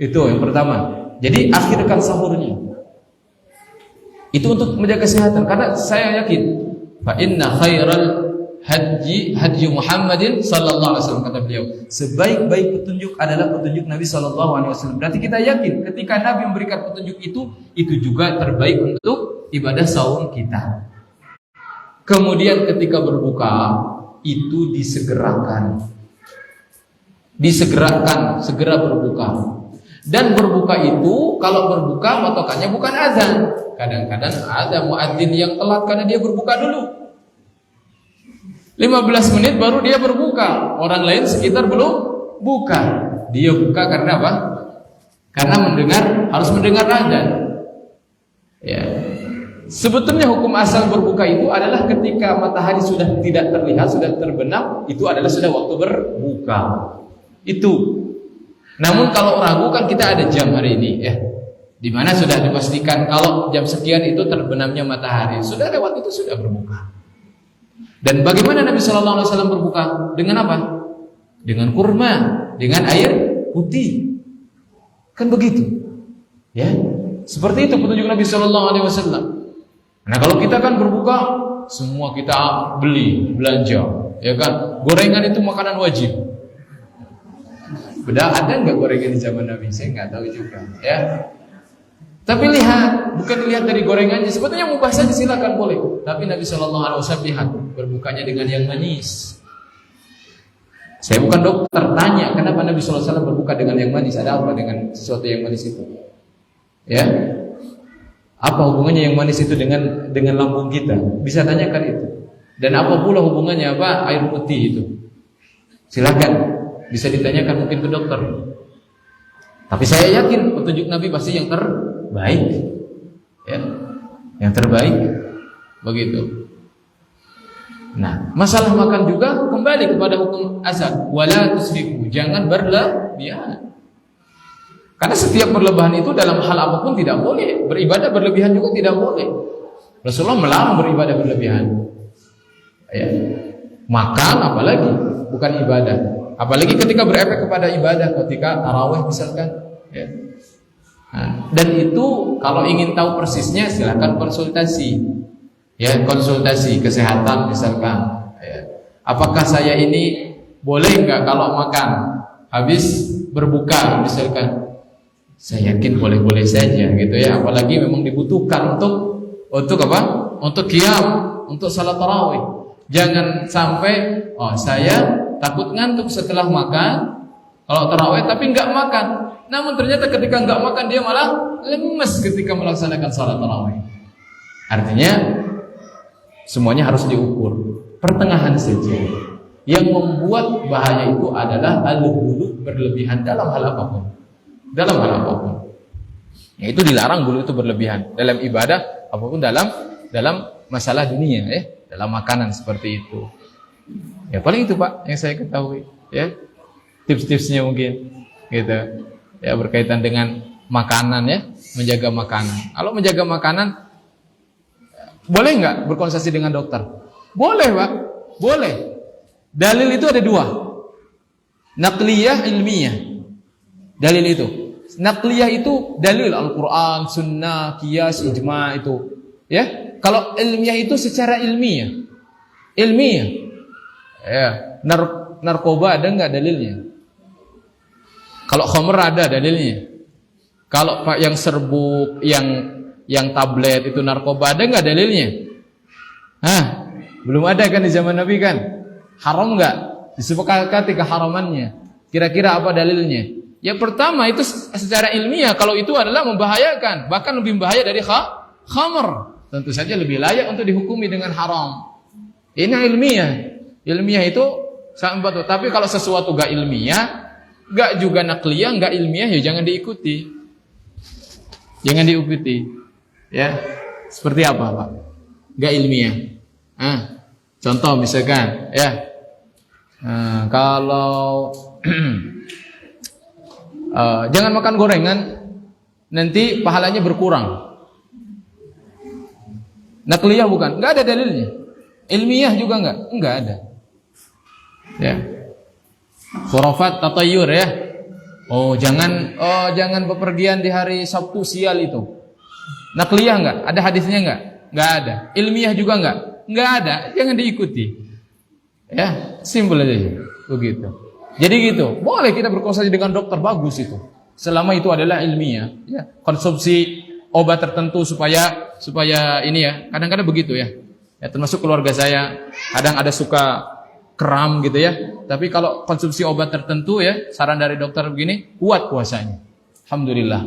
Itu yang pertama. Jadi akhirkan sahurnya. Itu untuk menjaga kesehatan, karena saya yakin fa inna khairal haji Muhammadin sallallahu alaihi wasallam, kata beliau, sebaik-baik petunjuk adalah petunjuk Nabi sallallahu alaihi wasallam. Berarti kita yakin ketika Nabi memberikan petunjuk itu juga terbaik untuk ibadah saum kita. Kemudian ketika berbuka itu segera berbuka. Dan berbuka itu, kalau berbuka patokannya bukan azan. Kadang-kadang ada muadzin yang telat karena dia berbuka dulu. 15 menit baru dia berbuka. Orang lain sekitar belum buka. Dia buka karena apa? Karena harus mendengar azan. Ya. Sebetulnya hukum asal berbuka itu adalah ketika matahari sudah tidak terlihat, sudah terbenam, itu adalah sudah waktu berbuka. Itu. Namun kalau ragu kan kita ada jam hari ini, ya, di mana sudah dipastikan kalau jam sekian itu terbenamnya matahari, sudah lewat itu sudah berbuka. Dan bagaimana Nabi Shallallahu Alaihi Wasallam berbuka? Dengan apa? Dengan kurma, dengan air putih, kan begitu, ya. Seperti itu petunjuk Nabi Shallallahu Alaihi Wasallam. Nah kalau kita kan berbuka, semua kita belanja, ya kan? Gorengan itu makanan wajib. Beda ada nggak gorengan di zaman Nabi? Saya nggak tahu juga, ya. Tapi lihat, bukan lihat dari gorengannya. Sebetulnya mubah saja, silakan boleh. Tapi Nabi Shallallahu Alaihi Wasallam lihat berbukanya dengan yang manis. Saya bukan dokter, tanya kenapa Nabi Shallallahu Alaihi Wasallam berbuka dengan yang manis? Ada apa dengan sesuatu yang manis itu? Ya, apa hubungannya yang manis itu dengan lambung kita? Bisa tanyakan itu. Dan apa pula hubungannya air putih itu? Silakan. Bisa ditanyakan mungkin ke dokter. Tapi saya yakin petunjuk Nabi pasti yang terbaik, ya, yang terbaik, begitu. Nah, masalah makan juga kembali kepada hukum asal, wala tusrifu, jangan berlebihan. Karena setiap berlebihan itu dalam hal apapun tidak boleh. Beribadah berlebihan juga tidak boleh. Rasulullah melarang beribadah berlebihan. Ya. Makan apalagi bukan ibadah. Apalagi ketika berefek kepada ibadah, ketika tarawih misalkan, ya. Nah, dan itu kalau ingin tahu persisnya silakan konsultasi, ya, konsultasi kesehatan misalkan, ya. Apakah saya ini boleh nggak kalau makan habis berbuka misalkan? Saya yakin boleh-boleh saja gitu ya, apalagi memang dibutuhkan untuk apa? Untuk qiyam, untuk salat tarawih. Jangan sampai saya takut ngantuk setelah makan kalau tarawih tapi nggak makan. Namun ternyata ketika nggak makan dia malah lemes ketika melaksanakan salat tarawih. Artinya semuanya harus diukur. Pertengahan saja. Yang membuat bahaya itu adalah al-ghulu, berlebihan dalam hal apapun. Dalam hal apapun. Yaitu dilarang ghulu itu berlebihan dalam ibadah apapun, dalam masalah dunia ya, dalam makanan seperti itu. Ya paling itu Pak yang saya ketahui ya. Tips-tipsnya mungkin gitu. Ya berkaitan dengan makanan ya, menjaga makanan. Kalau menjaga makanan boleh nggak berkonsultasi dengan dokter? Boleh Pak, boleh. Dalil itu ada dua. Naqliyah, ilmiah. Dalil itu. Naqliyah itu dalil Al-Quran, Sunnah, Qiyas, Ijma' itu. Ya, kalau ilmiah itu secara ilmiah. Ilmiah. Ya, narkoba ada nggak dalilnya? Kalau khamr ada dalilnya. Kalau yang serbuk, yang tablet itu narkoba ada nggak dalilnya? Hah, belum ada kan di zaman Nabi kan? Haram nggak? Disepakati keharamannya. Kira-kira apa dalilnya? Yang pertama itu secara ilmiah, kalau itu adalah membahayakan, bahkan lebih bahaya dari khamr. Tentu saja lebih layak untuk dihukumi dengan haram. Ini ilmiah. Ilmiah itu sangat betul. Tapi kalau sesuatu gak ilmiah, gak juga nakliyah, gak ilmiah, ya jangan diikuti. Jangan diikuti. Ya, seperti apa Pak? Gak ilmiah. Contoh misalkan, ya. Kalau jangan makan gorengan, nanti pahalanya berkurang. Nakliyah bukan? Enggak ada dalilnya. Ilmiah juga enggak ada. Ya. Khurafat tatayyur ya. Jangan bepergian di hari Sabtu sial itu. Nakliyah enggak? Ada hadisnya enggak? Enggak ada. Ilmiah juga enggak ada. Jangan diikuti. Ya, simpel aja begitu. Jadi gitu, boleh kita berkonsultasi dengan dokter, bagus itu. Selama itu adalah ilmiah, ya. Konsumsi obat tertentu supaya ini ya. Kadang-kadang begitu ya. Ya termasuk keluarga saya, kadang ada suka kram gitu ya. Tapi kalau konsumsi obat tertentu ya, saran dari dokter begini, kuat puasanya. Alhamdulillah.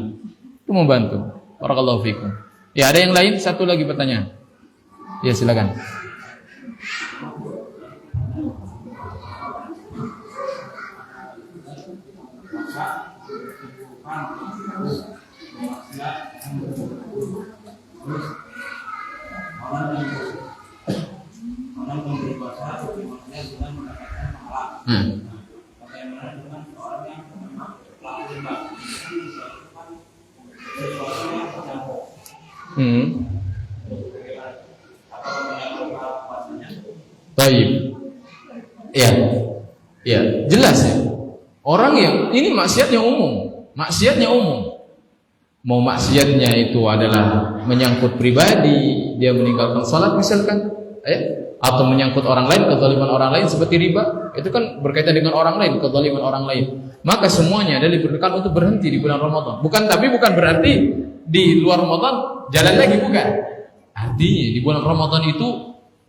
Itu membantu. Barakallahu fikum. Ya, ada yang lain? Satu lagi pertanyaan. Ya, silakan. Baik. Ya. Ya, jelas ya. Orang yang ini maksiatnya umum. Maksiatnya umum. Mau maksiatnya itu adalah menyangkut pribadi, dia meninggalkan salat misalkan, atau menyangkut orang lain, kezaliman orang lain seperti riba, itu kan berkaitan dengan orang lain, kezaliman orang lain. Maka semuanya adalah diberikan untuk berhenti di bulan Ramadan. Bukan berarti di luar Ramadan jalan lagi, bukan. Artinya di bulan Ramadan itu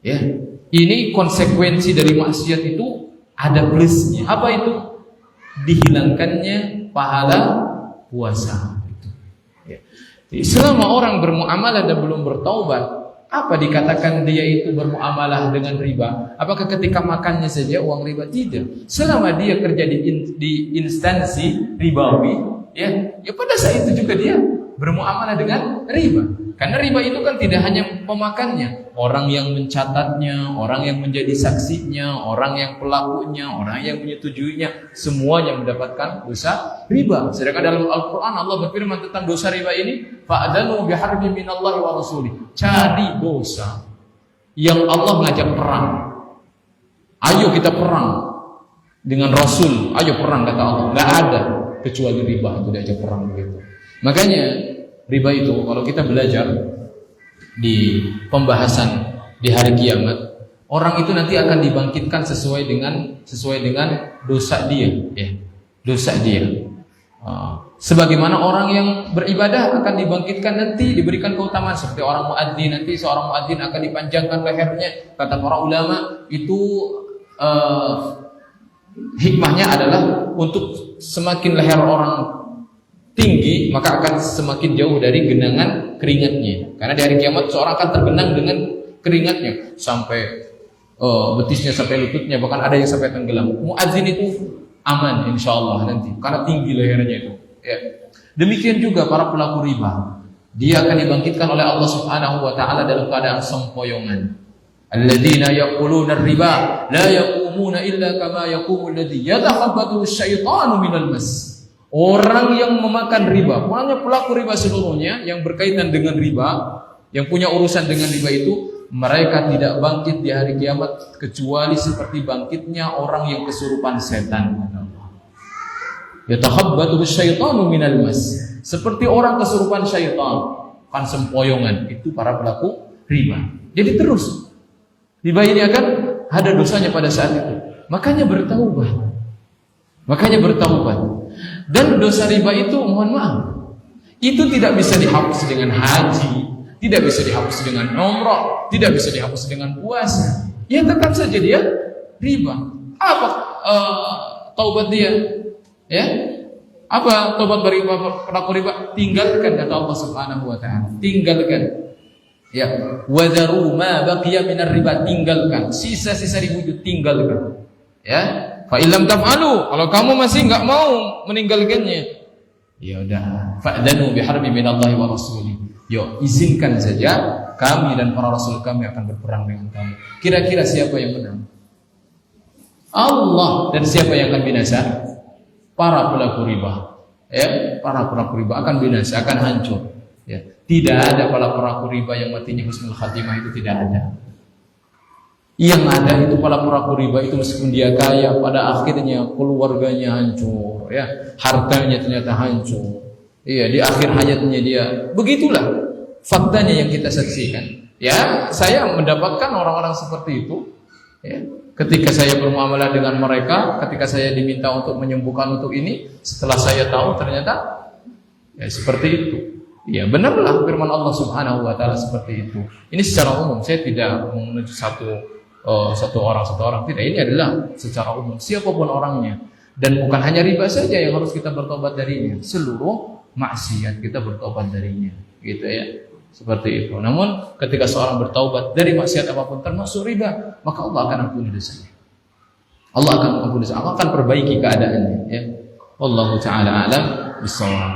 ya, ini konsekuensi dari maksiat itu ada plusnya. Apa itu? Dihilangkannya pahala puasa. Selama orang bermuamalah dan belum bertaubat, apa dikatakan dia itu bermuamalah dengan riba? Apakah ketika makannya saja uang riba? Tidak. Selama dia kerja di instansi ribawi, ya pada saat itu juga dia bermuamalah dengan riba. Karena riba itu kan tidak hanya pemakannya, orang yang mencatatnya, orang yang menjadi saksinya, orang yang pelakunya, orang yang menyetujuinya, semuanya mendapatkan dosa riba. Sedangkan dalam Al-Quran Allah berfirman tentang dosa riba ini, fa'adanu biharbin minallahi wa rasulih. Cari dosa yang Allah mengajak perang. Ayo kita perang dengan Rasul. Ayo perang kata Allah. Nggak ada kecuali riba itu diajak perang begitu. Makanya riba itu kalau kita belajar di pembahasan di hari kiamat, orang itu nanti akan dibangkitkan sesuai dengan dosa dia, ya. Dosa dia. Sebagaimana orang yang beribadah akan dibangkitkan nanti diberikan keutamaan seperti orang muadzin, nanti seorang muadzin akan dipanjangkan lehernya. Kata para ulama itu hikmahnya adalah untuk semakin leher orang tinggi, maka akan semakin jauh dari genangan keringatnya. Karena di hari kiamat seorang akan tergenang dengan keringatnya sampai betisnya, sampai lututnya, bahkan ada yang sampai tenggelam. Muadzin itu aman insyaallah nanti karena tinggi lehernya itu. Ya. Demikian juga para pelaku riba. dia akan dibangkitkan oleh Allah Subhanahu wa taala dalam keadaan sempoyongan. Alladzina yaquluna riba la yaqumuna illa kama yaqumu alladzi yatakhabbathu asyaitanu minal mas. Orang yang memakan riba, maknanya pelaku riba seluruhnya yang berkaitan dengan riba, yang punya urusan dengan riba itu, mereka tidak bangkit di hari kiamat kecuali seperti bangkitnya orang yang kesurupan setan. Yatakhabbathu asyaitanu minal mas. Seperti orang kesurupan syaitan, kan sempoyongan, itu para pelaku riba. Jadi terus riba ini akan ada dosanya pada saat itu. Makanya bertaubat. Dan dosa riba itu, mohon maaf, itu tidak bisa dihapus dengan haji, tidak bisa dihapus dengan umrah, tidak bisa dihapus dengan puasa. Ya tetap saja dia riba. Apa taubat dia? Ya? Apa taubat bagi pelaku riba? Tinggalkan, kata Allah Subhanahu wa taala. Tinggalkan. Ya, wadharu ma baqiya minar riba, tinggalkan. Sisa-sisa riba itu tinggalkan. Ya. Fa illam taf'alu, kalau kamu masih enggak mau meninggalkannya, ya udah, fa'danu biharbi minallahi wa rasulih. Yo, izinkan saja kami dan para rasul kami akan berperang dengan kamu. Kira-kira siapa yang menang? Allah. Dan siapa yang akan binasa? Para pelaku riba. Ya, para pelaku riba akan binasa, akan hancur. Ya, tidak ada para pelaku riba yang matinya husnul khatimah, itu tidak ada. Yang ada itu para pelaku riba itu meskipun dia kaya, pada akhirnya keluarganya hancur, ya, hartanya ternyata hancur. Iya, di akhir hayatnya dia. Begitulah faktanya yang kita saksikan. Ya, saya mendapatkan orang-orang seperti itu. Ya, ketika saya bermuamalah dengan mereka, ketika saya diminta untuk menyembuhkan untuk ini, setelah saya tahu ternyata ya seperti itu. Ya, benarlah firman Allah Subhanahu wa taala seperti itu. Ini secara umum, saya tidak menuju satu orang, tidak. Ini adalah secara umum, siapapun orangnya. Dan bukan hanya riba saja yang harus kita bertobat darinya, seluruh maksiat kita bertobat darinya, gitu ya. Seperti itu. Namun ketika seorang bertaubat dari maksiat apapun termasuk riba, maka Allah akan ampuni dosanya. Allah akan ampuni dosa, Allah akan perbaiki keadaannya, ya. Wallahu taala a'lam bissawab.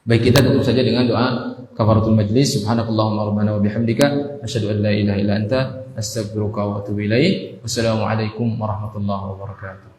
Baik, kita tutup saja dengan doa kafaratul majlis. Subhanakallahumma rabbana wa bihamdika asyhadu an la ilaha illa anta astaghfiruka wa atubu ilaik. Wassalamualaikum warahmatullahi wabarakatuh.